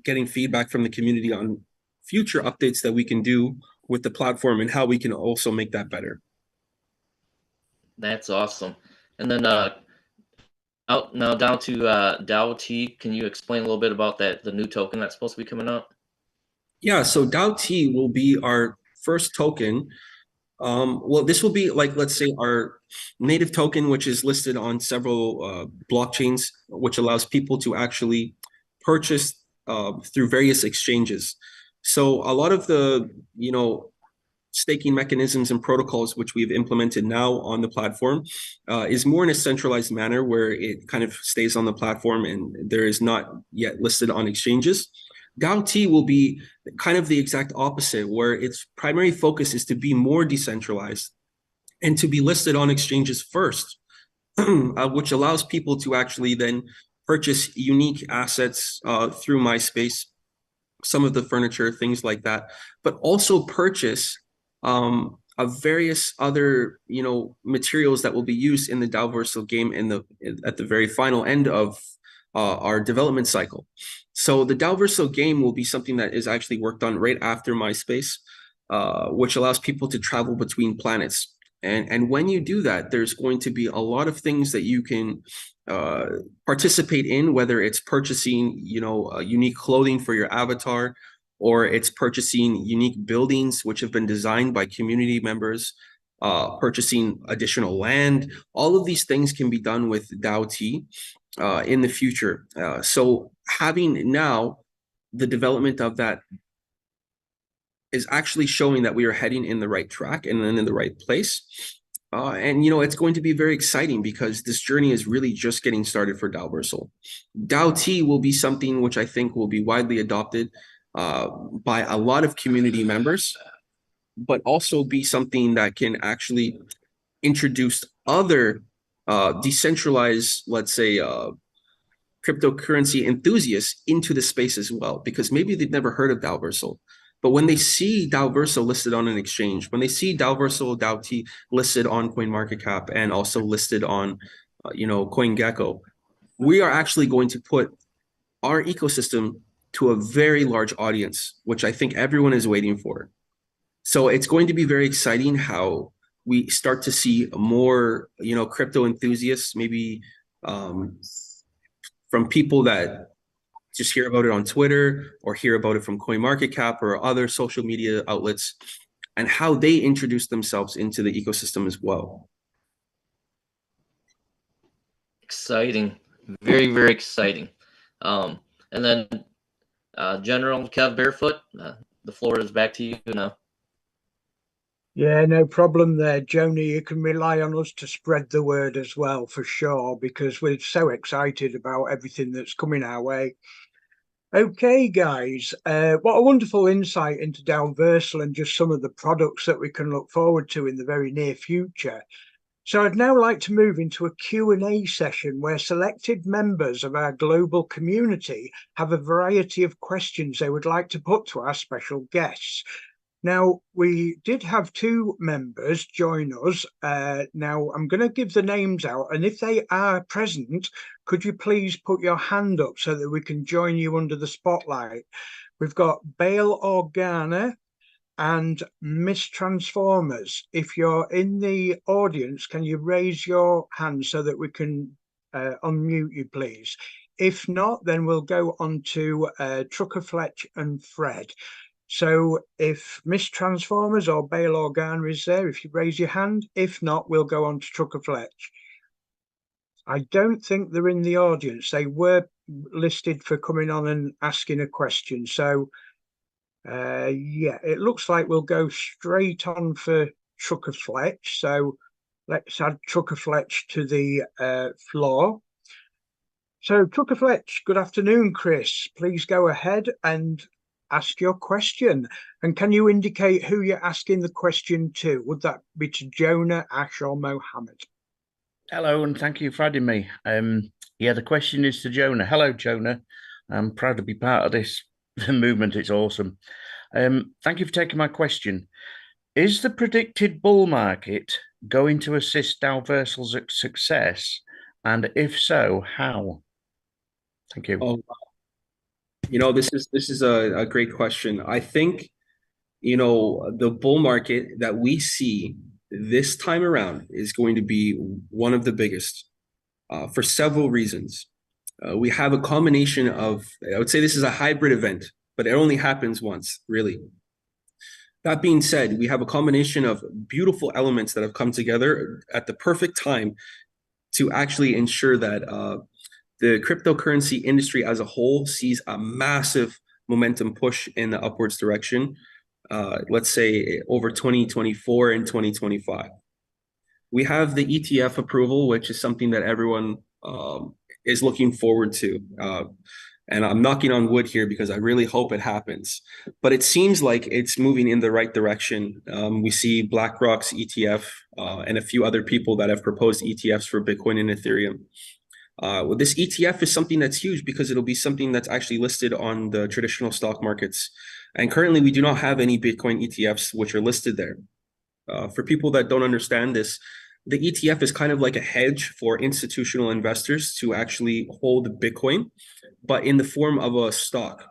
getting feedback from the community on future updates that we can do with the platform and how we can also make that better. That's awesome. And then out now down to DAO-T. Can you explain a little bit about the new token that's supposed to be coming out? Yeah, so DAO-T will be our first token. Well, this will be, like, let's say, our native token, which is listed on several blockchains, which allows people to actually purchase through various exchanges. So a lot of the, staking mechanisms and protocols which we've implemented now on the platform is more in a centralized manner, where it kind of stays on the platform and there is not yet listed on exchanges. DAO-T will be kind of the exact opposite, where its primary focus is to be more decentralized and to be listed on exchanges first, which allows people to actually then purchase unique assets through MySpace, some of the furniture, things like that, but also purchase of various other, materials that will be used in the DAOVERSAL game at the very final end of our development cycle. So the DAOVERSAL game will be something that is actually worked on right after MySpace, which allows people to travel between planets. And when you do that, there's going to be a lot of things that you can participate in, whether it's purchasing, unique clothing for your avatar, or it's purchasing unique buildings which have been designed by community members, purchasing additional land. All of these things can be done with DAO-T in the future. So having now the development of that is actually showing that we are heading in the right track and then in the right place. And it's going to be very exciting because this journey is really just getting started for DAOVERSAL. DAO-T will be something which I think will be widely adopted by a lot of community members, but also be something that can actually introduce other decentralized, let's say, cryptocurrency enthusiasts into the space as well, because maybe they've never heard of DAOVERSAL. But when they see DAOVERSAL listed on an exchange, when they see DAOVERSAL, DAO-T listed on CoinMarketCap and also listed on, CoinGecko, we are actually going to put our ecosystem to a very large audience, which I think everyone is waiting for. So it's going to be very exciting how we start to see more, crypto enthusiasts, maybe from people that just hear about it on Twitter or hear about it from CoinMarketCap or other social media outlets, and how they introduce themselves into the ecosystem as well. Exciting, very, very exciting. And then General Kev Barefoot, the floor is back to you now. Yeah, no problem there, Joni. You can rely on us to spread the word as well, for sure, because we're so excited about everything that's coming our way. Okay, guys, what a wonderful insight into DAOVERSAL and just some of the products that we can look forward to in the very near future. So I'd now like to move into a Q&A session where selected members of our global community have a variety of questions they would like to put to our special guests. Now, we did have two members join us. Now, I'm going to give the names out, and if they are present, could you please put your hand up so that we can join you under the spotlight? We've got Bale Organa and Miss Transformers. If you're in the audience, can you raise your hand so that we can unmute you, please? If not, then we'll go on to Trucker Fletch and Fred. So if Miss Transformers or Bale Organa is there, if you raise your hand. If not, we'll go on to Trucker Fletch. I don't think they're in the audience. They were listed for coming on and asking a question. So yeah, it looks like we'll go straight on for Trucker Fletch. So let's add Trucker Fletch to the floor. So Trucker Fletch, good afternoon, Chris. Please go ahead and ask your question. And can you indicate who you're asking the question to? Would that be to Jonah, Ash, or Mohammed? Hello, and thank you for having me. Yeah, the question is to Jonah. Hello, Jonah. I'm proud to be part of this movement. It's awesome. Thank you for taking my question. Is the predicted bull market going to assist DAOVersal's success? And if so, how? Thank you. Oh, you know, this is a great question. I think, you know, the bull market that we see this time around is going to be one of the biggest for several reasons. We have a combination of, I would say this is a hybrid event, but it only happens once, really. That being said, we have a combination of beautiful elements that have come together at the perfect time to actually ensure that the cryptocurrency industry as a whole sees a massive momentum push in the upwards direction, let's say over 2024 and 2025. We have the ETF approval, which is something that everyone is looking forward to. And I'm knocking on wood here because I really hope it happens. But it seems like it's moving in the right direction. We see BlackRock's ETF and a few other people that have proposed ETFs for Bitcoin and Ethereum. Well, this ETF is something that's huge because it'll be something that's actually listed on the traditional stock markets. And currently, we do not have any Bitcoin ETFs which are listed there. For people that don't understand this, the ETF is kind of like a hedge for institutional investors to actually hold Bitcoin, but in the form of a stock.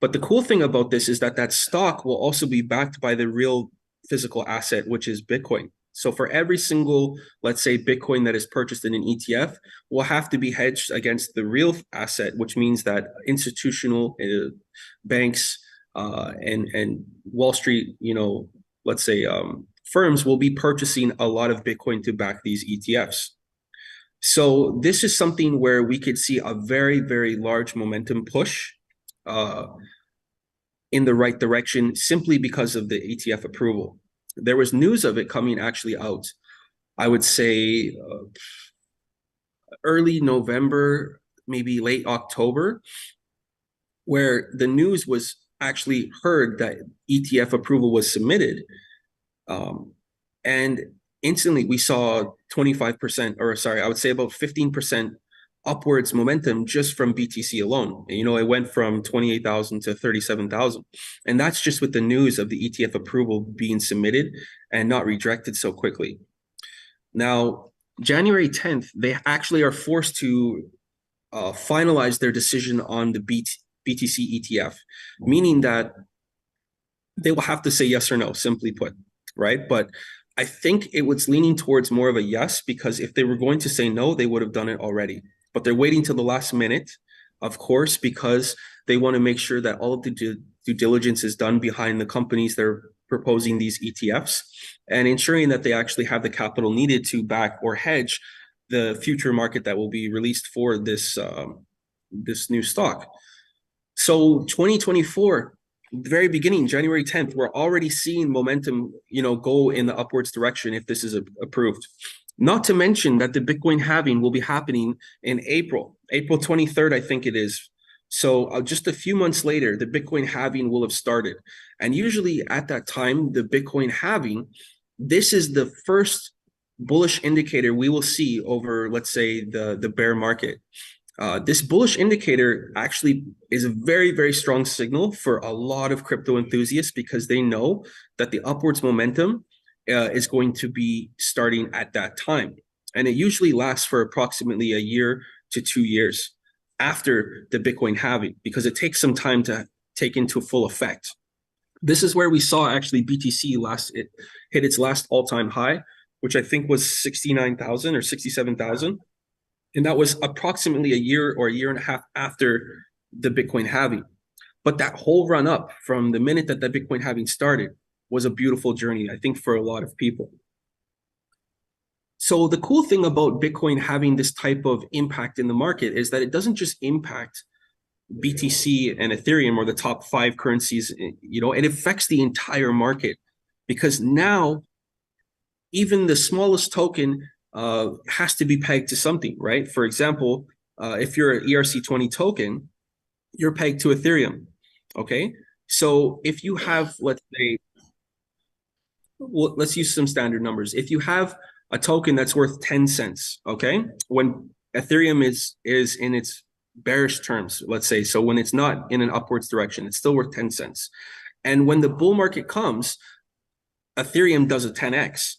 But the cool thing about this is that that stock will also be backed by the real physical asset, which is Bitcoin. So for every single, let's say, Bitcoin that is purchased in an ETF, will have to be hedged against the real asset, which means that institutional banks and Wall Street, you know, let's say firms will be purchasing a lot of Bitcoin to back these ETFs. So this is something where we could see a very, very large momentum push in the right direction simply because of the ETF approval. There was news of it coming actually out, I would say early November, maybe late October, where the news was actually heard that ETF approval was submitted. And instantly we saw 25%, or sorry, I would say about 15% upwards momentum just from BTC alone. You know, it went from 28,000 to 37,000. And that's just with the news of the ETF approval being submitted and not rejected so quickly. Now, January 10th, they actually are forced to finalize their decision on the BTC ETF, meaning that they will have to say yes or no, simply put, right? But I think it was leaning towards more of a yes, because if they were going to say no, they would have done it already. But they're waiting till the last minute, of course, because they want to make sure that all of the due diligence is done behind the companies that are proposing these ETFs and ensuring that they actually have the capital needed to back or hedge the future market that will be released for this, this new stock. So 2024, the very beginning, January 10th, we're already seeing momentum, you know, go in the upwards direction if this is approved. Not to mention that the Bitcoin halving will be happening in April 23rd, I think it is. So just a few months later, the Bitcoin halving will have started. And usually at that time, the Bitcoin halving, this is the first bullish indicator we will see over, let's say, the bear market. This bullish indicator actually is a very, very strong signal for a lot of crypto enthusiasts because they know that the upwards momentum is going to be starting at that time. And it usually lasts for approximately a year to 2 years after the Bitcoin halving because it takes some time to take into full effect. This is where we saw actually BTC it hit its last all-time high, which I think was 69,000 or 67,000. And that was approximately a year or a year and a half after the Bitcoin halving. But that whole run up from the minute that the Bitcoin halving started was a beautiful journey, I think, for a lot of people. So the cool thing about Bitcoin having this type of impact in the market is that it doesn't just impact BTC and Ethereum, or the top 5 currencies, it affects the entire market, because now even the smallest token has to be pegged to something, right? For example, if you're an ERC20 token, you're pegged to Ethereum, okay? So if you have, let's say, let's use some standard numbers. If you have a token that's worth 10 cents, okay? When Ethereum is in its bearish terms, let's say, so when it's not in an upwards direction, it's still worth 10 cents. And when the bull market comes, Ethereum does a 10x.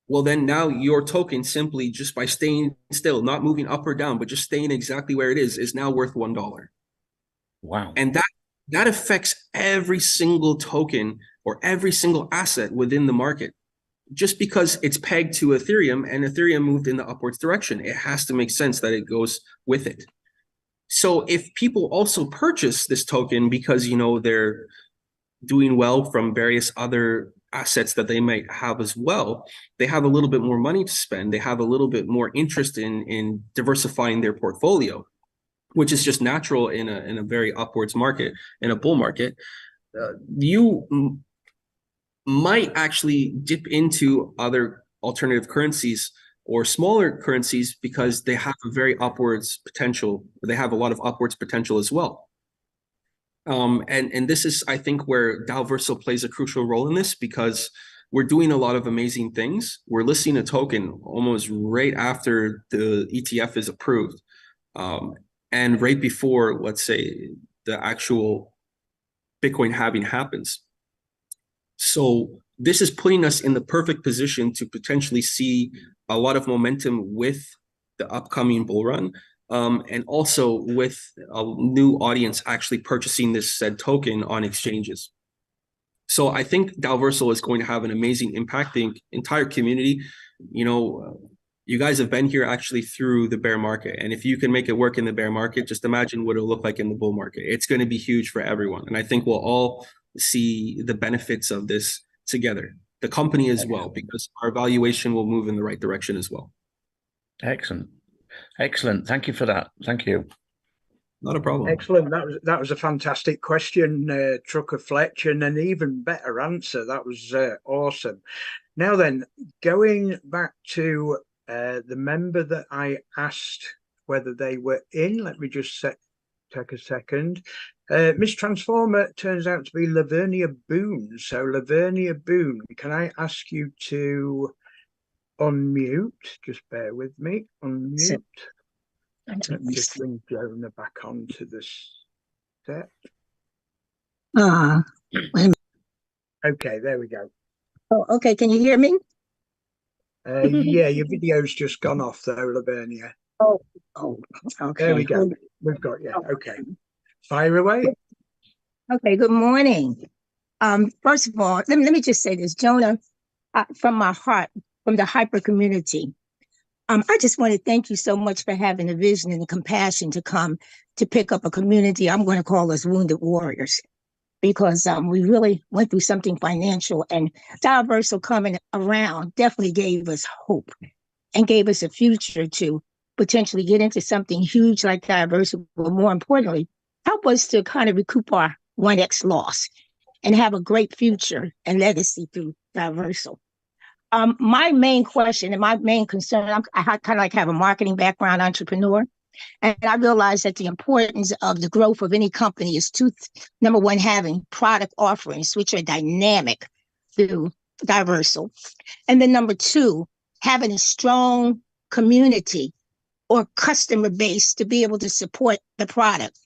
Well, then now your token, simply just by staying still, not moving up or down, but just staying exactly where it is now worth $1. Wow. And that affects every single token or every single asset within the market. Just because it's pegged to Ethereum and Ethereum moved in the upwards direction, it has to make sense that it goes with it. So if people also purchase this token because, they're doing well from various other assets that they might have as well, they have a little bit more money to spend. They have a little bit more interest in diversifying their portfolio, which is just natural in a very upwards market, in a bull market. You might actually dip into other alternative currencies or smaller currencies because they have a very upwards potential. They have a lot of upwards potential as well. And this is, I think, where DAOVERSAL plays a crucial role in this, because we're doing a lot of amazing things. We're listing a token almost right after the ETF is approved, and right before, let's say, the actual Bitcoin halving happens. So this is putting us in the perfect position to potentially see a lot of momentum with the upcoming bull run, and also with a new audience actually purchasing this said token on exchanges. So I think DAOVERSAL is going to have an amazing impact. The entire community, you guys have been here actually through the bear market. And if you can make it work in the bear market, just imagine what it'll look like in the bull market. It's going to be huge for everyone. And I think we'll all see the benefits of this together, the company as well, because our valuation will move in the right direction as well. Excellent. Excellent. Thank you for that. Thank you. Not a problem. Excellent. That was a fantastic question, Trucker Fletch, and an even better answer. That was awesome. Now then, going back to the member that I asked whether they were in, let me just take a second. Miss Transformer turns out to be Lavernia Boone. So Lavernia Boone, can I ask you to unmute? Just bear with me. Unmute. Let me just bring Jonah back onto this set. Wait a minute. Okay, there we go. Oh, okay. Can you hear me? Yeah, your video's just gone off though, Lavernia. Oh, okay. There we go. We've got you. Okay. Fire away. Okay, good morning. First of all, let me just say this, Jonah, from my heart, from the hyper community. I just want to thank you so much for having the vision and the compassion to come to pick up a community I'm going to call us wounded warriors, because we really went through something financial, and DAOVERSAL coming around definitely gave us hope and gave us a future to potentially get into something huge like DAOVERSAL, but more importantly, help us to kind of recoup our 1x loss and have a great future and legacy through DAOVERSAL. My main question and my main concern, I kind of like have a marketing background, entrepreneur, and I realize that the importance of the growth of any company is number one, having product offerings, which are dynamic through DAOVERSAL. And then number two, having a strong community or customer base to be able to support the product.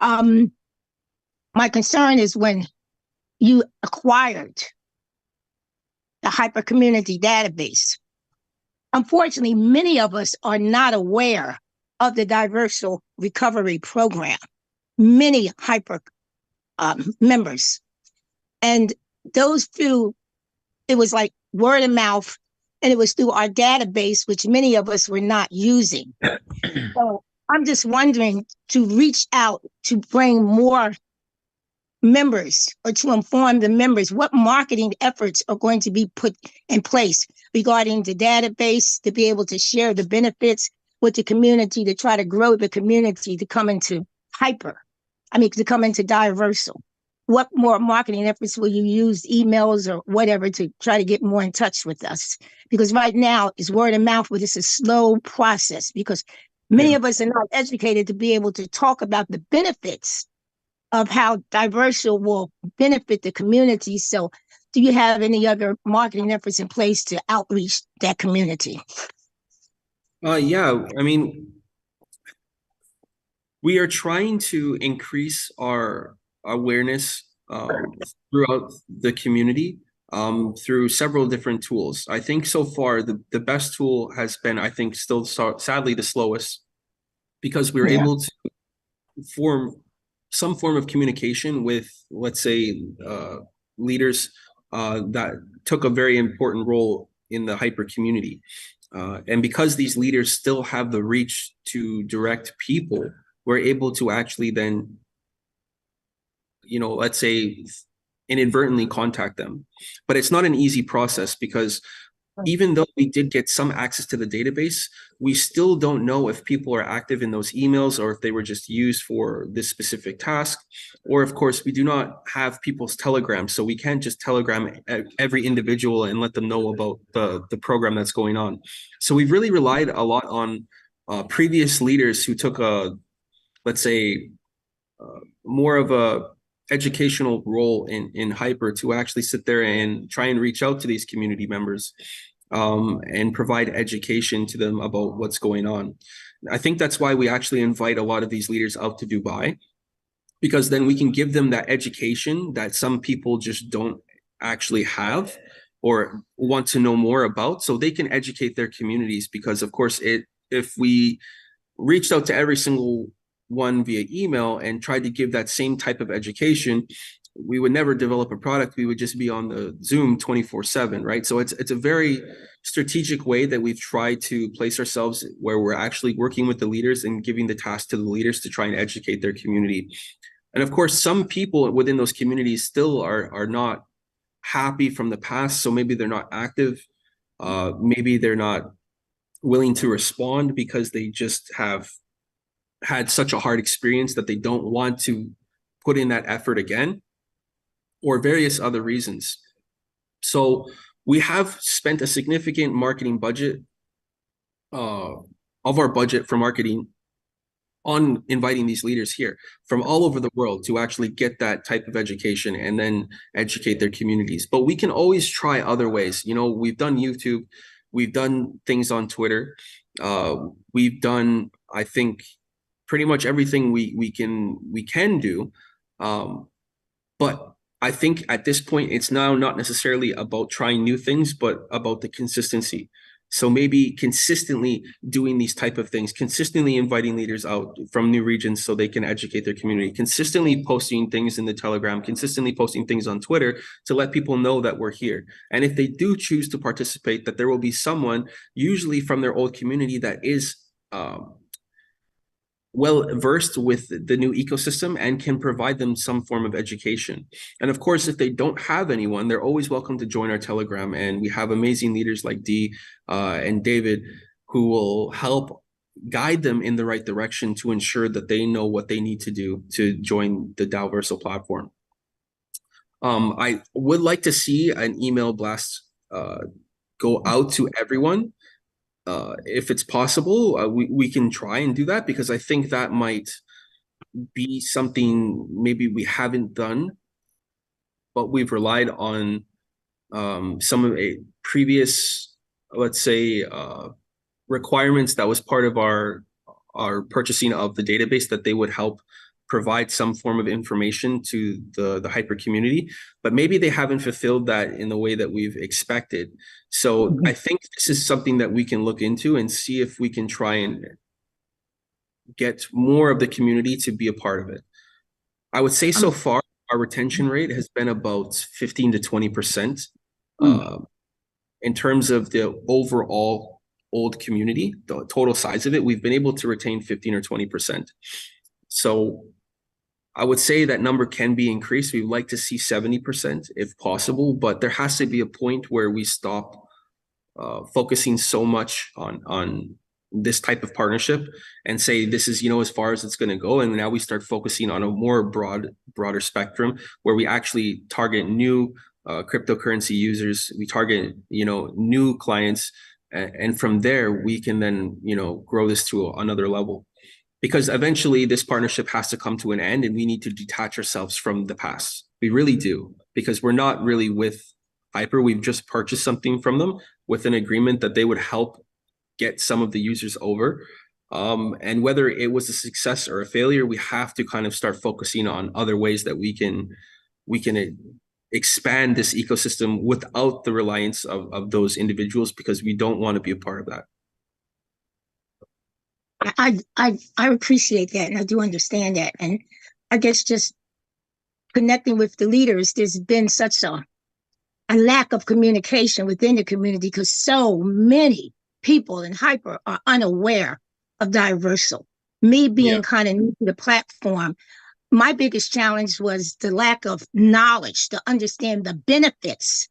My concern is when you acquired the hyper community database. Unfortunately, many of us are not aware of the DAOVERSAL recovery program. Many hyper members And those few, it was like word of mouth, and it was through our database, which many of us were not using. So I'm just wondering to reach out to bring more members or to inform the members what marketing efforts are going to be put in place regarding the database to be able to share the benefits with the community, to try to grow the community to come into to come into DAOversal. What more marketing efforts will you use, emails or whatever, to try to get more in touch with us? Because right now it's word of mouth, but it's a slow process because many of us are not educated to be able to talk about the benefits of how DAOversal will benefit the community. So do you have any other marketing efforts in place to outreach that community? Yeah, I mean, we are trying to increase our awareness throughout the community through several different tools. I think so far the best tool has been, I think, still sadly the slowest, because we were able to form some form of communication with, let's say, leaders that took a very important role in the hyper community. And because these leaders still have the reach to direct people, we're able to actually then, let's say, inadvertently contact them. But it's not an easy process, because even though we did get some access to the database, we still don't know if people are active in those emails or if they were just used for this specific task. Or, of course, we do not have people's Telegram, so we can't just Telegram every individual and let them know about the program that's going on. So we've really relied a lot on previous leaders who took let's say, more of a educational role in hyper to actually sit there and try and reach out to these community members and provide education to them about what's going on. I think that's why we actually invite a lot of these leaders out to Dubai, because then we can give them that education that some people just don't actually have or want to know more about, so they can educate their communities. Because of course, if we reached out to every single one via email and tried to give that same type of education, we would never develop a product. We would just be on the Zoom 24/7, right? So it's a very strategic way that we've tried to place ourselves, where we're actually working with the leaders and giving the task to the leaders to try and educate their community. And of course, some people within those communities still are not happy from the past, so maybe they're not active, maybe they're not willing to respond because they just have had such a hard experience that they don't want to put in that effort again, or various other reasons. So we have spent a significant marketing budget of our budget for marketing on inviting these leaders here from all over the world to actually get that type of education and then educate their communities. But we can always try other ways. We've done YouTube, we've done things on Twitter, we've done, I think, pretty much everything we can do, but I think at this point it's now not necessarily about trying new things, but about the consistency. So maybe consistently doing these type of things, consistently inviting leaders out from new regions so they can educate their community, consistently posting things in the Telegram, consistently posting things on Twitter to let people know that we're here. And if they do choose to participate, that there will be someone, usually from their old community, that is well versed with the new ecosystem and can provide them some form of education. And of course, if they don't have anyone, they're always welcome to join our Telegram. And we have amazing leaders like Dee and David who will help guide them in the right direction to ensure that they know what they need to do to join the DAOVERSAL platform. I would like to see an email blast go out to everyone. If it's possible, we can try and do that, because I think that might be something maybe we haven't done, but we've relied on some of a previous, let's say, requirements that was part of our purchasing of the database, that they would help provide some form of information to the hyper community, but maybe they haven't fulfilled that in the way that we've expected. So I think this is something that we can look into and see if we can try and get more of the community to be a part of it. I would say so far our retention rate has been about 15 to 20%. In terms of the overall old community, the total size of it, we've been able to retain 15 or 20%. So I would say that number can be increased. We'd like to see 70% if possible, but there has to be a point where we stop focusing so much on this type of partnership and say this is, as far as it's going to go. And now we start focusing on a more broader spectrum where we actually target new cryptocurrency users. We target, new clients, and from there we can then, grow this to another level. Because eventually this partnership has to come to an end and we need to detach ourselves from the past. We really do, because we're not really with Hyper. We've just purchased something from them with an agreement that they would help get some of the users over. And whether it was a success or a failure, we have to kind of start focusing on other ways that we can expand this ecosystem without the reliance of those individuals, because we don't want to be a part of that. I appreciate that, and I do understand that. And I guess just connecting with the leaders, there's been such a lack of communication within the community because so many people in Hyper are unaware of DAOversal. Me being kind of new to the platform, my biggest challenge was the lack of knowledge to understand the benefits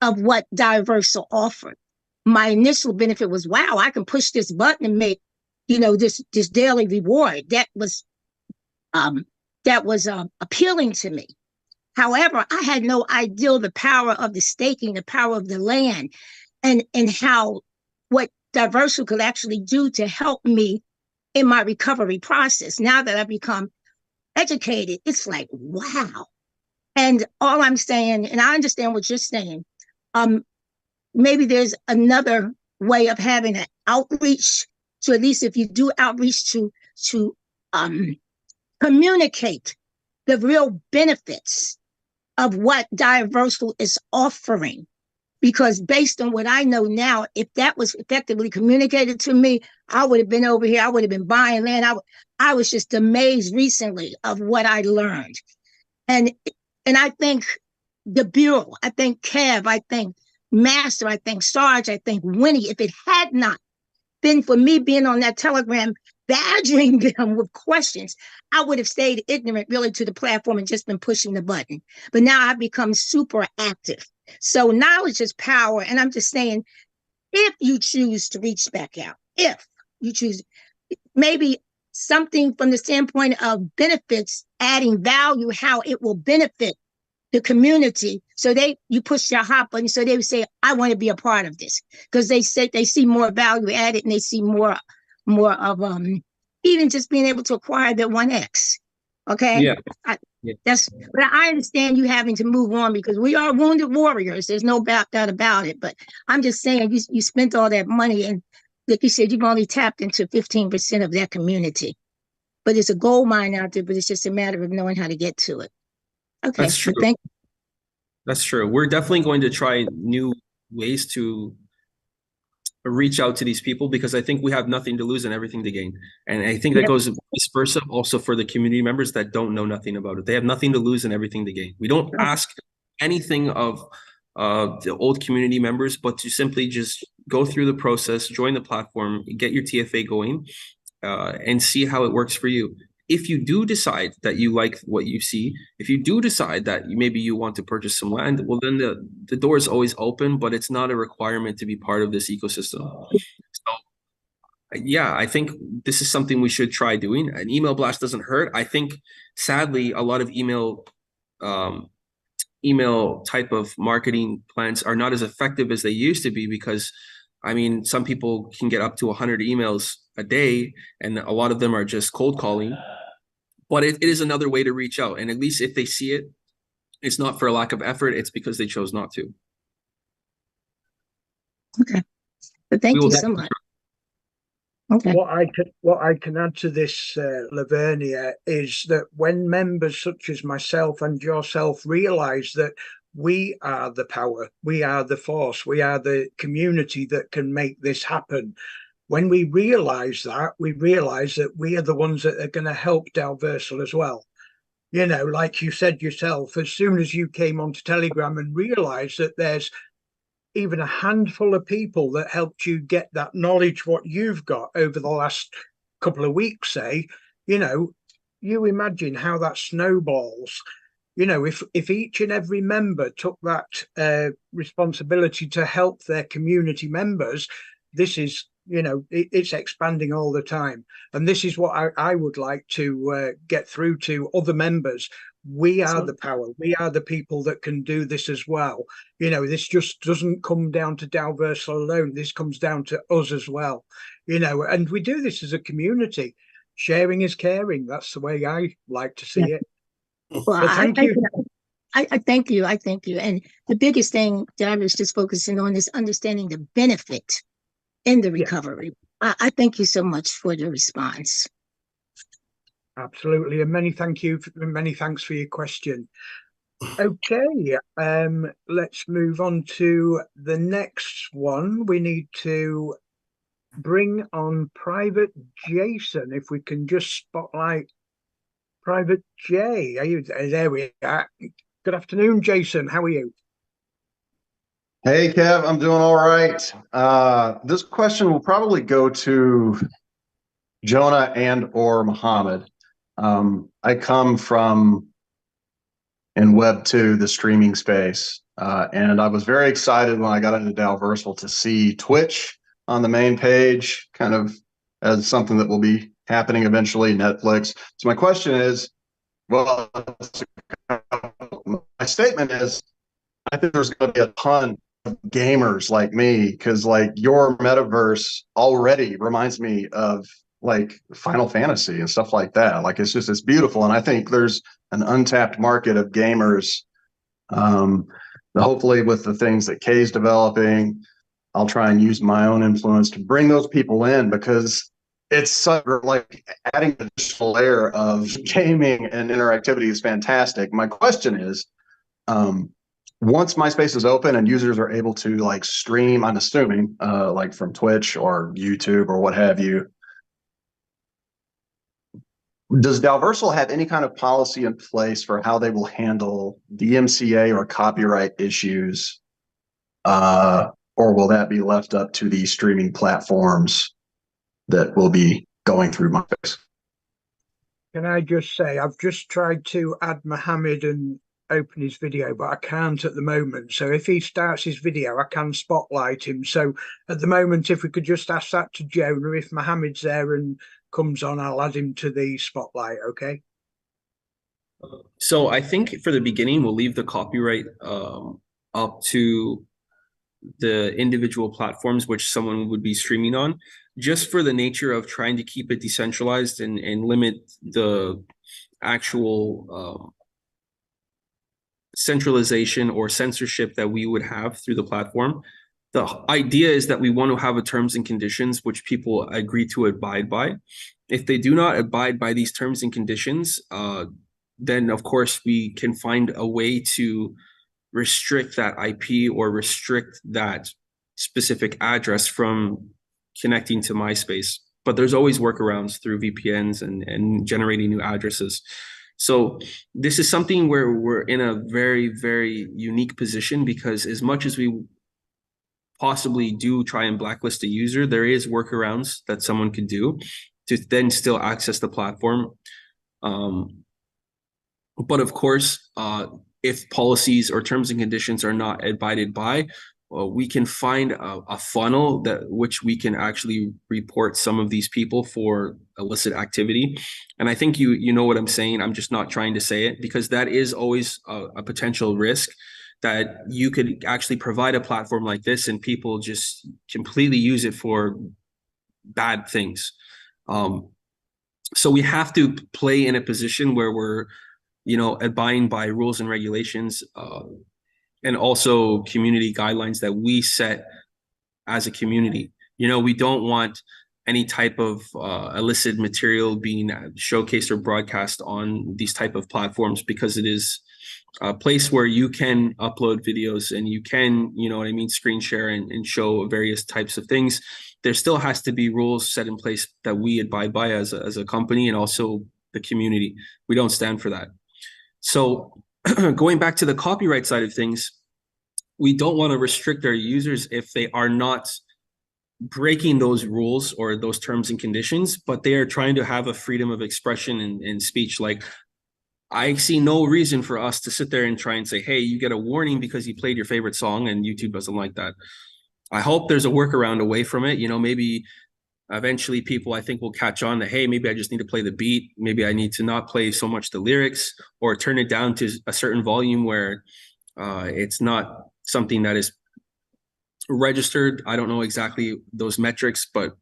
of what DAOversal offered. My initial benefit was, wow, I can push this button and make, this daily reward. That was appealing to me. However, I had no idea the power of the staking, the power of the land, and how what DAOversal could actually do to help me in my recovery process. Now that I've become educated, it's like, wow. And all I'm saying, and I understand what you're saying, maybe there's another way of having an outreach. So at least if you do outreach to communicate the real benefits of what DAOversal is offering. Because based on what I know now, if that was effectively communicated to me, I would have been over here. I would have been buying land. I was just amazed recently of what I learned. And I think the Bureau, I think Kev, I think Master, I think Sarge, I think Winnie, if it had not been for me being on that Telegram badgering them with questions, I would have stayed ignorant really to the platform and just been pushing the button. But now I've become super active. So knowledge is power. And I'm just saying, if you choose to reach back out, if you choose, maybe something from the standpoint of benefits, adding value, how it will benefit the community. So you push your hot button. So they would say, I want to be a part of this, because they say they see more value added and they see more of even just being able to acquire the 1X. Okay. Yeah. But I understand you having to move on because we are wounded warriors. There's no doubt about it. But I'm just saying you spent all that money, and like you said, you've only tapped into 15% of that community. But it's a gold mine out there, but it's just a matter of knowing how to get to it. Okay. That's true. Thank you. That's true. We're definitely going to try new ways to reach out to these people, because I think we have nothing to lose and everything to gain. And I think that goes vice versa also for the community members that don't know nothing about it. They have nothing to lose and everything to gain. We don't ask anything of the old community members, but to simply just go through the process, join the platform, get your TFA going, and see how it works for you. If you do decide that you like what you see, if you do decide that maybe you want to purchase some land, well, then the door is always open, but it's not a requirement to be part of this ecosystem. So yeah, I think this is something we should try doing. An email blast doesn't hurt. I think sadly, a lot of email type of marketing plans are not as effective as they used to be, because I mean, some people can get up to 100 emails a day, and a lot of them are just cold calling. But it is another way to reach out. And at least if they see it, it's not for a lack of effort. It's because they chose not to. Okay. But thank you so much. Okay. What I can add to this, Lavernia, is that when members such as myself and yourself realize that we are the power, we are the force, we are the community that can make this happen. When we realize that, we realize that we are the ones that are going to help DAOversal as well. You know, like you said yourself, as soon as you came onto Telegram and realized that there's even a handful of people that helped you get that knowledge, what you've got over the last couple of weeks, say, you know, you imagine how that snowballs. You know, if each and every member took that responsibility to help their community members, this is, you know, it's expanding all the time. And this is what I would like to get through to other members. We are the power. We are the people that can do this as well. You know, this just doesn't come down to DAOVERSAL alone. This comes down to us as well. You know, and we do this as a community. Sharing is caring. That's the way I like to see it. Well, So thank you. I thank you. I thank you. And the biggest thing that I was just focusing on is understanding the benefit in the recovery. I thank you so much for the response. Absolutely, and many thanks for your question. Okay, let's move on to the next one. We need to bring on Private Jason. If we can just spotlight Private J. Are you there? We are. Good afternoon, Jason. How are you? Hey, Kev, I'm doing all right. This question will probably go to Jonah and or Muhammad. I come from in Web 2, the streaming space, and I was very excited when I got into DAOVERSAL to see Twitch on the main page, kind of as something that will be happening eventually, Netflix. So my question is, well, my statement is, I think there's going to be a ton of gamers like me, because like your metaverse already reminds me of like Final Fantasy and stuff like that. Like it's beautiful, and I think there's an untapped market of gamers. Hopefully, with the things that Kay's developing, I'll try and use my own influence to bring those people in, because it's such like adding an additional layer of gaming and interactivity is fantastic. My question is, once my space is open and users are able to like stream, I'm assuming like from Twitch or YouTube or what have you, does DAOVERSAL have any kind of policy in place for how they will handle DMCA or copyright issues? Or will that be left up to the streaming platforms that will be going through my space? Can I just say, I've just tried to add Mohammed and open his video, but I can't at the moment. So if he starts his video, I can spotlight him. So at the moment, if we could just ask that to Jonah, if Mohammed's there and comes on, I'll add him to the spotlight, okay? So I think for the beginning, we'll leave the copyright up to the individual platforms which someone would be streaming on, just for the nature of trying to keep it decentralized and limit the actual centralization or censorship that we would have through the platform. The idea is that we want to have a terms and conditions which people agree to abide by. If they do not abide by these terms and conditions, then of course we can find a way to restrict that IP or restrict that specific address from connecting to MySpace. But there's always workarounds through VPNs and generating new addresses. So this is something where we're in a very, very unique position, because as much as we possibly do try and blacklist a user, there is workarounds that someone could do to then still access the platform. But of course, if policies or terms and conditions are not abided by, we can find a funnel which we can actually report some of these people for illicit activity. And I think you know what I'm saying. I'm just not trying to say it, because that is always a potential risk, that you could actually provide a platform like this and people just completely use it for bad things. So we have to play in a position where we're, abiding by rules and regulations, and also community guidelines that we set as a community. We don't want any type of illicit material being showcased or broadcast on these type of platforms, because it is a place where you can upload videos and you can, screen share and show various types of things. There still has to be rules set in place that we abide by as a company, and also the community. We don't stand for that. So going back to the copyright side of things, we don't want to restrict our users if they are not breaking those rules or those terms and conditions, but they are trying to have a freedom of expression and speech. Like, I see no reason for us to sit there and try and say, hey, you get a warning because you played your favorite song, and YouTube doesn't like that. I hope there's a workaround away from it. You know, maybe eventually people, I think, will catch on that, hey, maybe I just need to play the beat. Maybe I need to not play so much the lyrics, or turn it down to a certain volume where it's not something that is registered. I don't know exactly those metrics, but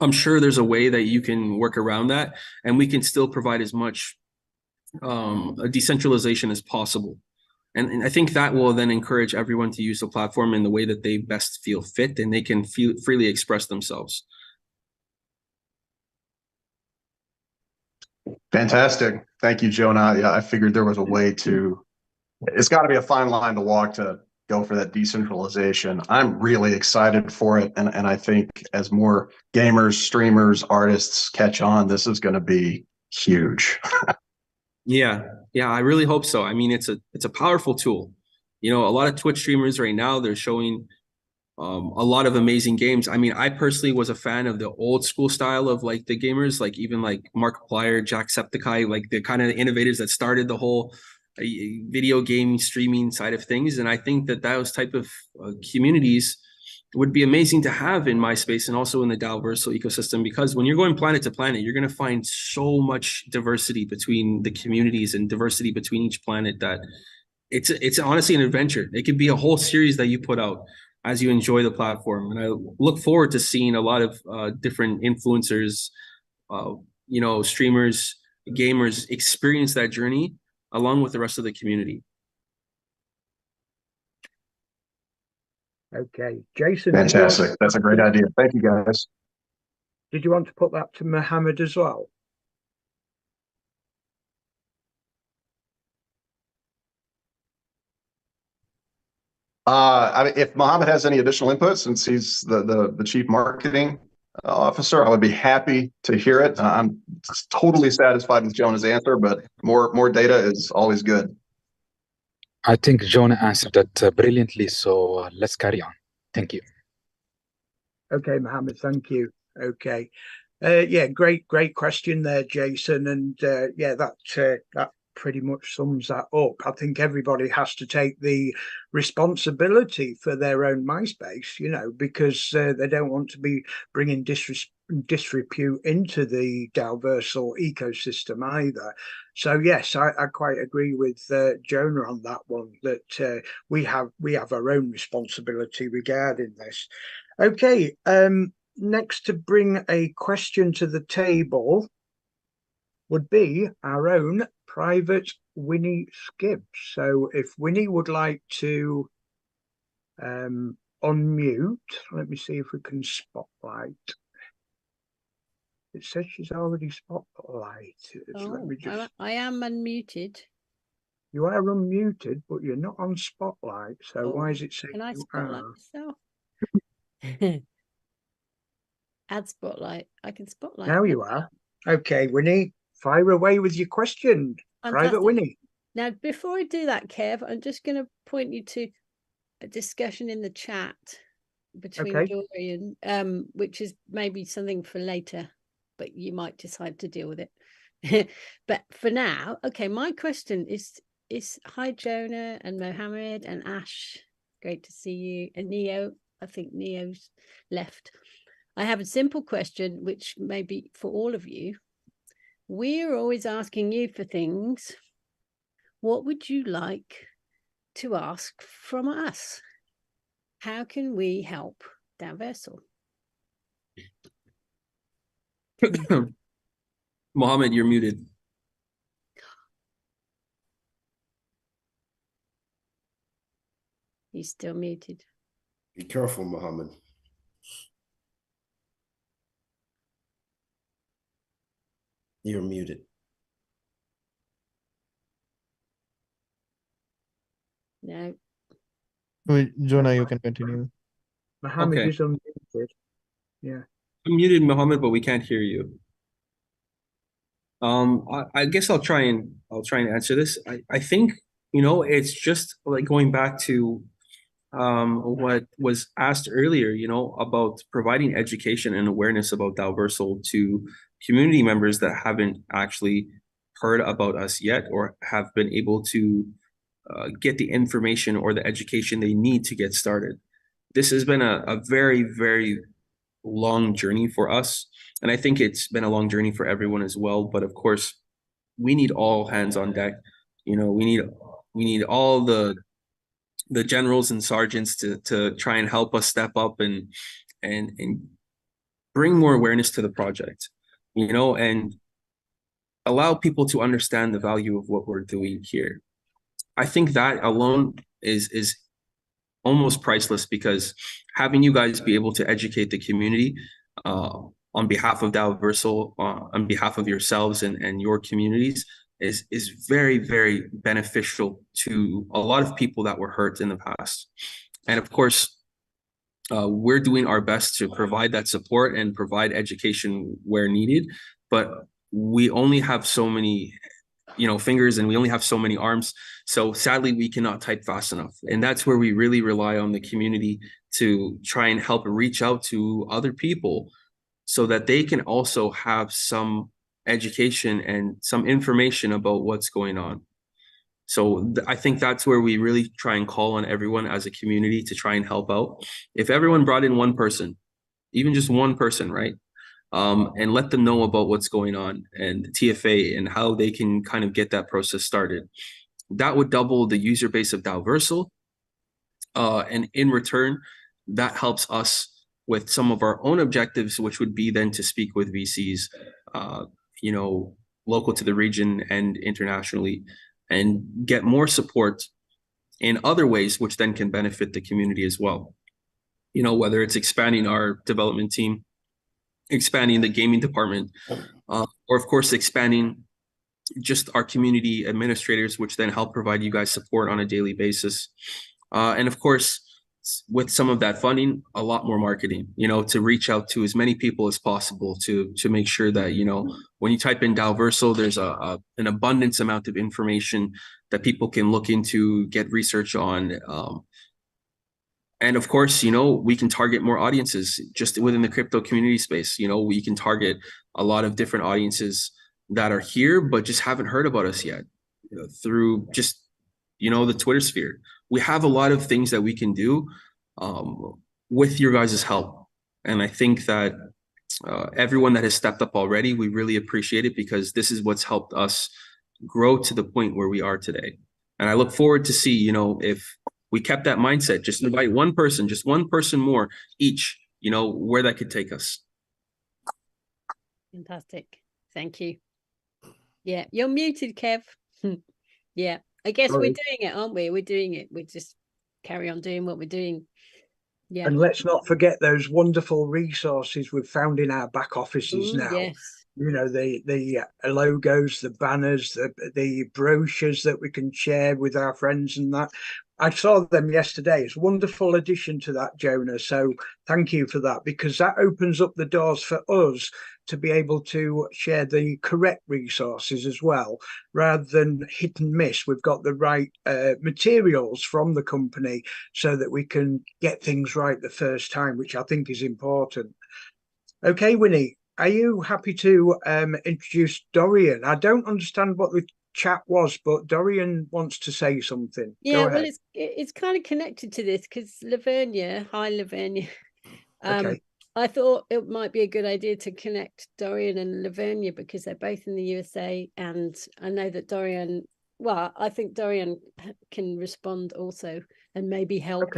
I'm sure there's a way that you can work around that, and we can still provide as much a decentralization as possible. And I think that will then encourage everyone to use the platform in the way that they best feel fit, and they can freely express themselves. Fantastic. Thank you, Jonah. Yeah, I figured there was a way to, it's got to be a fine line to walk to go for that decentralization. I'm really excited for it. And I think as more gamers, streamers, artists catch on, this is going to be huge. Yeah, I really hope so. I mean, it's a powerful tool. You know, a lot of Twitch streamers right now, they're showing a lot of amazing games. I mean, I personally was a fan of the old school style of like the gamers, like even like Markiplier, Jacksepticeye, like the kind of innovators that started the whole video game streaming side of things. And I think that those type of communities would be amazing to have in MySpace and also in the DAOVERSAL ecosystem, because when you're going planet to planet, you're going to find so much diversity between the communities and diversity between each planet that it's honestly an adventure. It could be a whole series that you put out as you enjoy the platform. And I look forward to seeing a lot of different influencers, you know, streamers, gamers experience that journey along with the rest of the community. Okay, Jason. Fantastic. That's a great idea. Thank you, guys. Did you want to put that to Mohammed as well? I mean, if Mohammed has any additional input, since he's the chief marketing officer, I would be happy to hear it. I'm totally satisfied with Jonah's answer, but more data is always good. I think Jonah answered that brilliantly, so let's carry on. Thank you. Okay, Mohammed, thank you. Okay. Yeah, great question there, Jason. And yeah, that pretty much sums that up. I think everybody has to take the responsibility for their own MySpace, you know, because they don't want to be bringing disrepute into the DAOVERSAL ecosystem either. So yes, I quite agree with Jonah on that one, that we have our own responsibility regarding this. Okay, next to bring a question to the table would be our own private Winnie Skibbs. So if Winnie would like to unmute, let me see if we can spotlight. It says she's already spotlighted. Oh, let me just... I am unmuted. You are unmuted, but you're not on spotlight. So Oh, why is it saying can I you spotlight are? myself? Add spotlight. I can spotlight. Now you are. Okay, Winnie, fire away with your question. Fantastic. Private Winnie. Now, before I do that, Kev, I'm just going to point you to a discussion in the chat between Dorian, which is maybe something for later, but you might decide to deal with it. But for now, okay, my question is hi, Jonah and Mohammed and Ash. Great to see you. And Neo, I think Neo's left. I have a simple question, which may be for all of you. We're always asking you for things. What would you like to ask from us? How can we help DAOVERSAL? Mohammed, you're muted. He's still muted. Be careful, Mohammed. You're muted. No. Wait, Jonah, you can continue. Mohammed Okay. is unmuted. Yeah. I'm muted, Mohammed, but we can't hear you. I guess I'll try and answer this. I think, it's just like going back to what was asked earlier, about providing education and awareness about DAOversal to community members that haven't actually heard about us yet or have been able to get the information or the education they need to get started. This has been a very, very long journey for us. And I think it's been a long journey for everyone as well. But of course, we need all hands on deck. We need all the generals and sergeants to try and help us step up and bring more awareness to the project, and allow people to understand the value of what we're doing here. I think that alone is almost priceless, because having you guys be able to educate the community on behalf of DAOversal, on behalf of yourselves and your communities, is very, very beneficial to a lot of people that were hurt in the past. And of course, we're doing our best to provide that support and provide education where needed, but we only have so many fingers, and we only have so many arms. So sadly, we cannot type fast enough. And that's where we really rely on the community to try and help reach out to other people so that they can also have some education and some information about what's going on. So I think that's where we really try and call on everyone as a community to try and help out. If everyone brought in one person, even just one person, right? And let them know about what's going on and the TFA and how they can kind of get that process started. That would double the user base of DAOversal. And in return, that helps us with some of our own objectives, which would be then to speak with VCs, local to the region and internationally, and get more support in other ways, which then can benefit the community as well. Whether it's expanding our development team, expanding the gaming department, or of course expanding just our community administrators, which then help provide you guys support on a daily basis. And of course, with some of that funding, a lot more marketing, to reach out to as many people as possible to make sure that, when you type in DAOversal, there's an abundance amount of information that people can look into, get research on. And of course, we can target more audiences just within the crypto community space. We can target a lot of different audiences that are here, but just haven't heard about us yet through just, the Twitter sphere. We have a lot of things that we can do with your guys' help. And I think that everyone that has stepped up already, we really appreciate it, because this is what's helped us grow to the point where we are today. And I look forward to see, if we kept that mindset, just invite one person, just one person more each, where that could take us. Fantastic. Thank you. Yeah, you're muted, Kev. Yeah, I guess we're doing it, aren't we? We're doing it. We just carry on doing what we're doing. Yeah. And let's not forget those wonderful resources we've found in our back offices now. Yes. The logos, the banners, the brochures that we can share with our friends and that. I saw them yesterday. It's a wonderful addition to that, Jonah. So thank you for that, because that opens up the doors for us to be able to share the correct resources as well, rather than hit and miss. We've got the right materials from the company so that we can get things right the first time, which I think is important. Okay, Winnie, are you happy to introduce Dorian? I don't understand what the chat was, but Dorian wants to say something. Yeah, well, it's kind of connected to this, because Lavernia, hi Lavernia. Okay. I thought it might be a good idea to connect Dorian and Lavernia, because they're both in the USA, and I know that Dorian, well, I think Dorian can respond also and maybe help.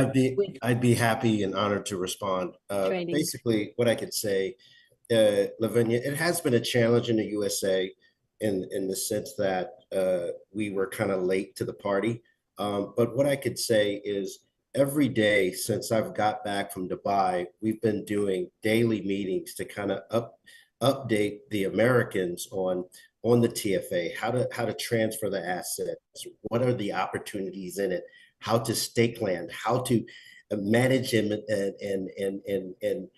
I'd be happy and honored to respond. Basically, what I could say, Lavinia, it has been a challenge in the USA in the sense that we were kind of late to the party. But what I could say is, every day since I've got back from Dubai, we've been doing daily meetings to kind of update the Americans on the TFA, how to transfer the assets, what are the opportunities in it, how to stake land, how to manage them and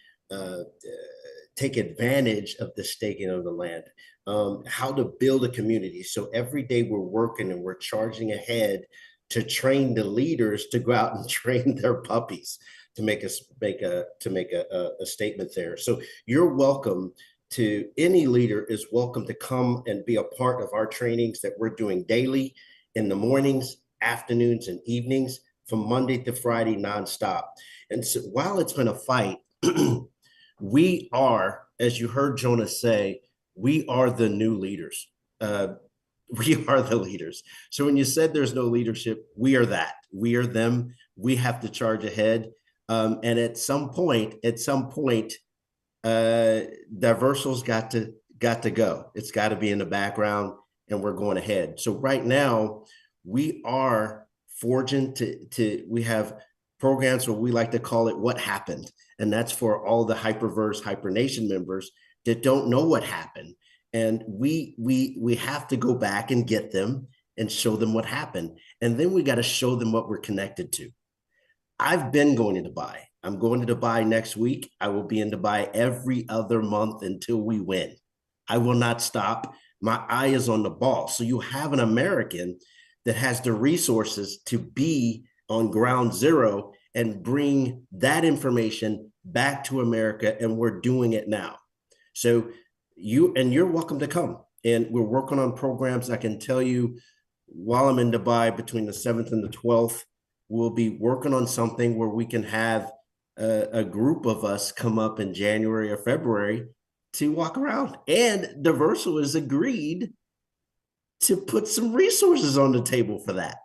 take advantage of the staking of the land. how to build a community. So every day we're working and we're charging ahead to train the leaders to go out and train their puppies, to make a statement there. So you're welcome to, any leader is welcome to come and be a part of our trainings that we're doing daily in the mornings, afternoons, and evenings from Monday to Friday nonstop. And so while it's been a fight, we are, as you heard Jonah say, we are the new leaders. We are the leaders. So when you said there's no leadership, we are that. We are them. We have to charge ahead. And at some point, DAOVERSAL's got to go. It's got to be in the background, and we're going ahead. So right now, we are forging we have programs where we like to call it What Happened. And that's for all the Hyperverse Hypernation members that don't know what happened. And we have to go back and get them and show them what happened. And then we got to show them what we're connected to. I've been going to Dubai. I'm going to Dubai next week. I will be in Dubai every other month until we win. I will not stop. My eye is on the ball. So you have an American that has the resources to be on ground zero and bring that information back to America, and we're doing it now. So you're welcome to come. And we're working on programs. I can tell you, while I'm in Dubai between the 7th and the 12th, we'll be working on something where we can have a group of us come up in January or February to walk around. And DAOVERSAL has agreed to put some resources on the table for that.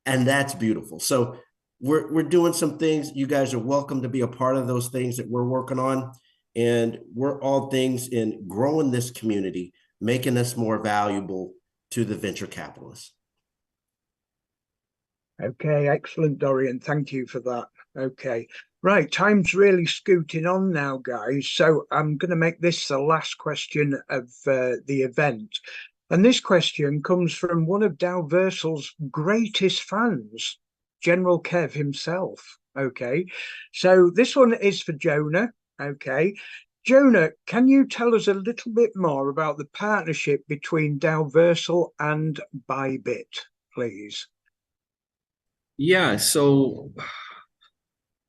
And that's beautiful. So we're doing some things. You guys are welcome to be a part of those things that we're working on. And we're all things in growing this community, making us more valuable to the venture capitalists. Okay, excellent, Dorian. Thank you for that. Okay, right. Time's really scooting on now, guys. So I'm going to make this the last question of the event. And this question comes from one of DAOVERSAL's greatest fans, General Kev himself. Okay, so this one is for Jonah. Okay, Jonah, can you tell us a little bit more about the partnership between DAOVERSAL and Bybit, please? Yeah, so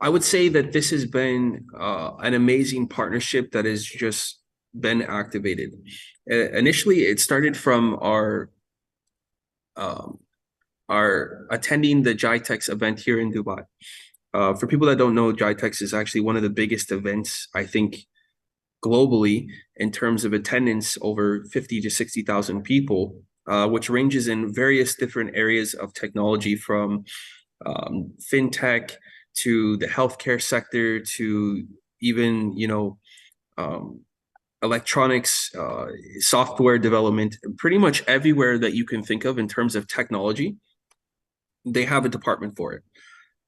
I would say that this has been an amazing partnership that has just been activated. Initially, it started from our attending the GITEX event here in Dubai. For people that don't know, GITEX is actually one of the biggest events, I think, globally in terms of attendance, over 50 to 60,000 people, which ranges in various different areas of technology, from fintech to the healthcare sector to even, electronics, software development, pretty much everywhere that you can think of in terms of technology, they have a department for it.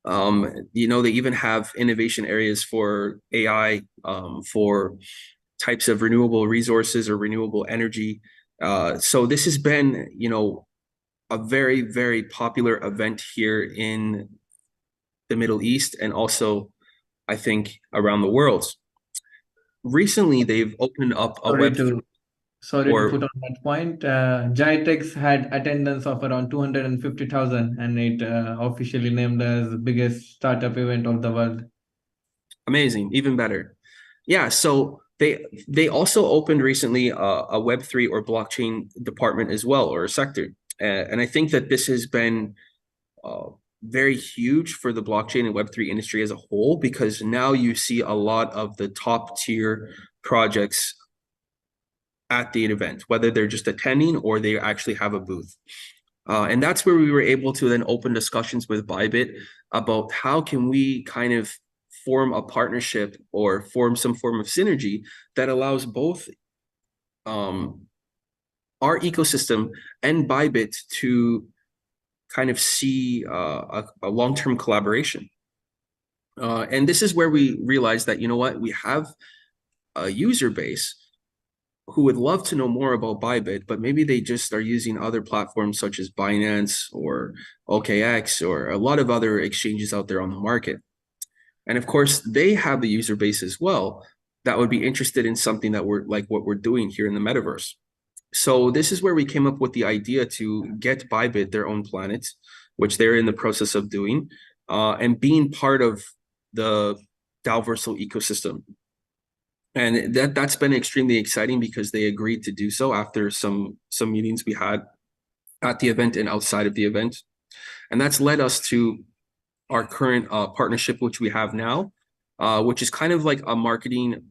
They even have innovation areas for AI, for types of renewable resources or renewable energy. So this has been, a very, very popular event here in the Middle East, and also, I think, around the world. Recently, they've opened up a Sorry to put on that point. GITEX had attendance of around 250,000, and it officially named as the biggest startup event of the world. Amazing, even better. Yeah, so they also opened recently a Web3 or blockchain department as well, or a sector. And I think that this has been very huge for the blockchain and Web3 industry as a whole, because now you see a lot of the top tier projects at the event, whether they're just attending or they actually have a booth. And that's where we were able to then open discussions with Bybit about how can we kind of form a partnership or form some form of synergy that allows both our ecosystem and Bybit to kind of see a long-term collaboration. And this is where we realized that, we have a user base who would love to know more about Bybit, but maybe they just are using other platforms such as Binance or OKX or a lot of other exchanges out there on the market. And of course, they have the user base as well that would be interested in something that we're like what we're doing here in the metaverse. So this is where we came up with the idea to get Bybit their own planet, which they're in the process of doing, and being part of the DAOVERSAL ecosystem. And that's been extremely exciting because they agreed to do so after some meetings we had at the event and outside of the event. And that's led us to our current partnership, which we have now, which is kind of like a marketing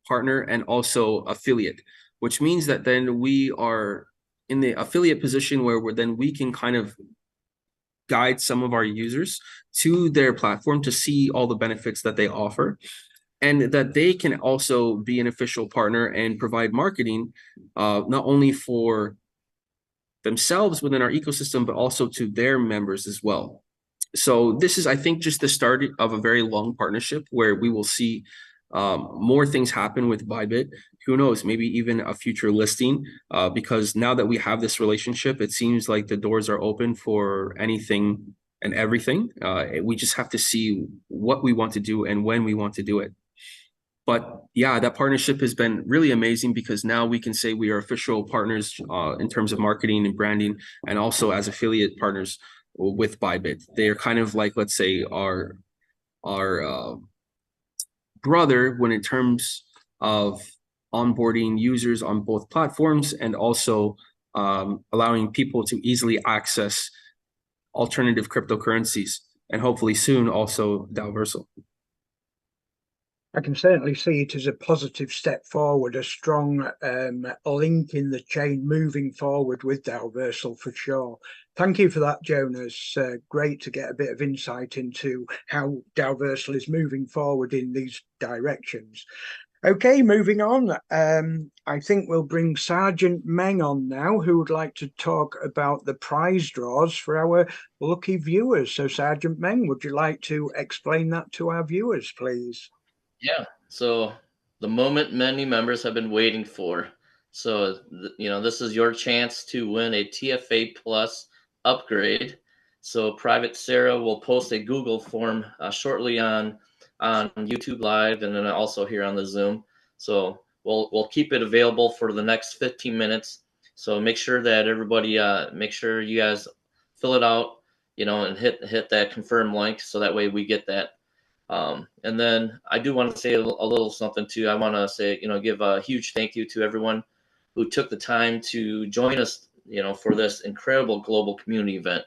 partner and also affiliate, which means that then we are in the affiliate position where we can kind of guide some of our users to their platform to see all the benefits that they offer, and that they can also be an official partner and provide marketing, not only for themselves within our ecosystem, but also to their members as well. So this is, I think, just the start of a very long partnership where we will see more things happen with Bybit. Who knows, maybe even a future listing, because now that we have this relationship, it seems like the doors are open for anything and everything. We just have to see what we want to do and when we want to do it. But yeah, that partnership has been really amazing because now we can say we are official partners in terms of marketing and branding, and also as affiliate partners with Bybit. They are kind of like, let's say, our brother when in terms of onboarding users on both platforms, and also allowing people to easily access alternative cryptocurrencies, and hopefully soon also DAOVERSAL. I can certainly see it as a positive step forward, a strong link in the chain moving forward with DAOVERSAL for sure. Thank you for that, Jonas. It's great to get a bit of insight into how DAOVERSAL is moving forward in these directions. Okay, moving on. I think we'll bring Sergeant Meng on now, who would like to talk about the prize draws for our lucky viewers. So Sergeant Meng, would you like to explain that to our viewers, please? Yeah, so the moment many members have been waiting for. So, this is your chance to win a TFA Plus upgrade. So Private Sarah will post a Google form shortly on YouTube Live, and then also here on the Zoom. So we'll keep it available for the next 15 minutes. So make sure that everybody, make sure you guys fill it out, and hit that confirm link, so that way we get that. And then I do want to say a little something too. I want to say, give a huge thank you to everyone who took the time to join us, for this incredible global community event.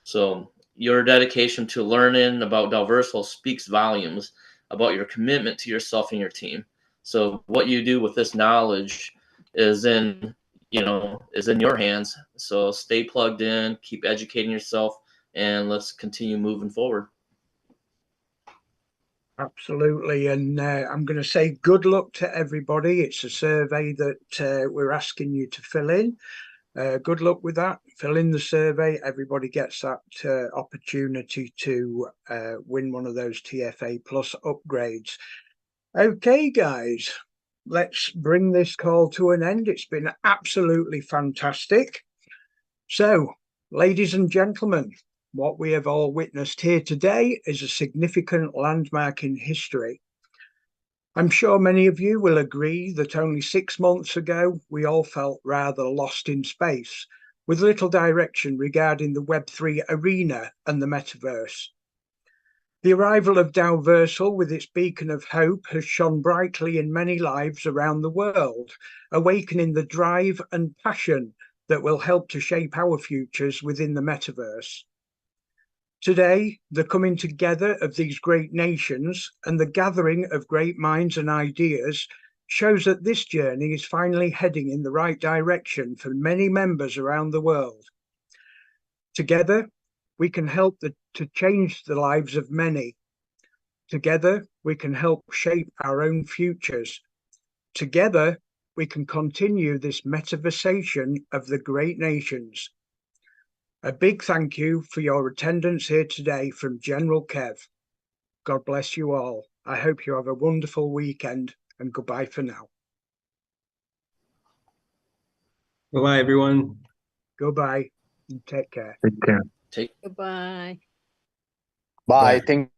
So your dedication to learning about DAOVERSAL speaks volumes about your commitment to yourself and your team. So what you do with this knowledge is in your hands. So stay plugged in, keep educating yourself, and let's continue moving forward. Absolutely. And I'm going to say good luck to everybody. It's a survey that we're asking you to fill in. Good luck with that. Fill in the survey. Everybody gets that opportunity to win one of those TFA Plus upgrades. Okay, guys, let's bring this call to an end. It's been absolutely fantastic. So, ladies and gentlemen, what we have all witnessed here today is a significant landmark in history. I'm sure many of you will agree that only 6 months ago, we all felt rather lost in space, with little direction regarding the Web3 arena and the metaverse. The arrival of DAOVERSAL with its beacon of hope has shone brightly in many lives around the world, awakening the drive and passion that will help to shape our futures within the metaverse. Today, the coming together of these great nations and the gathering of great minds and ideas shows that this journey is finally heading in the right direction for many members around the world. Together, we can help to change the lives of many. Together, we can help shape our own futures. Together, we can continue this metaversation of the great nations. A big thank you for your attendance here today from General Kev. God bless you all. I hope you have a wonderful weekend, and goodbye for now. Bye-bye, everyone. Goodbye and take care. Take care. Take. Goodbye. Bye. Thank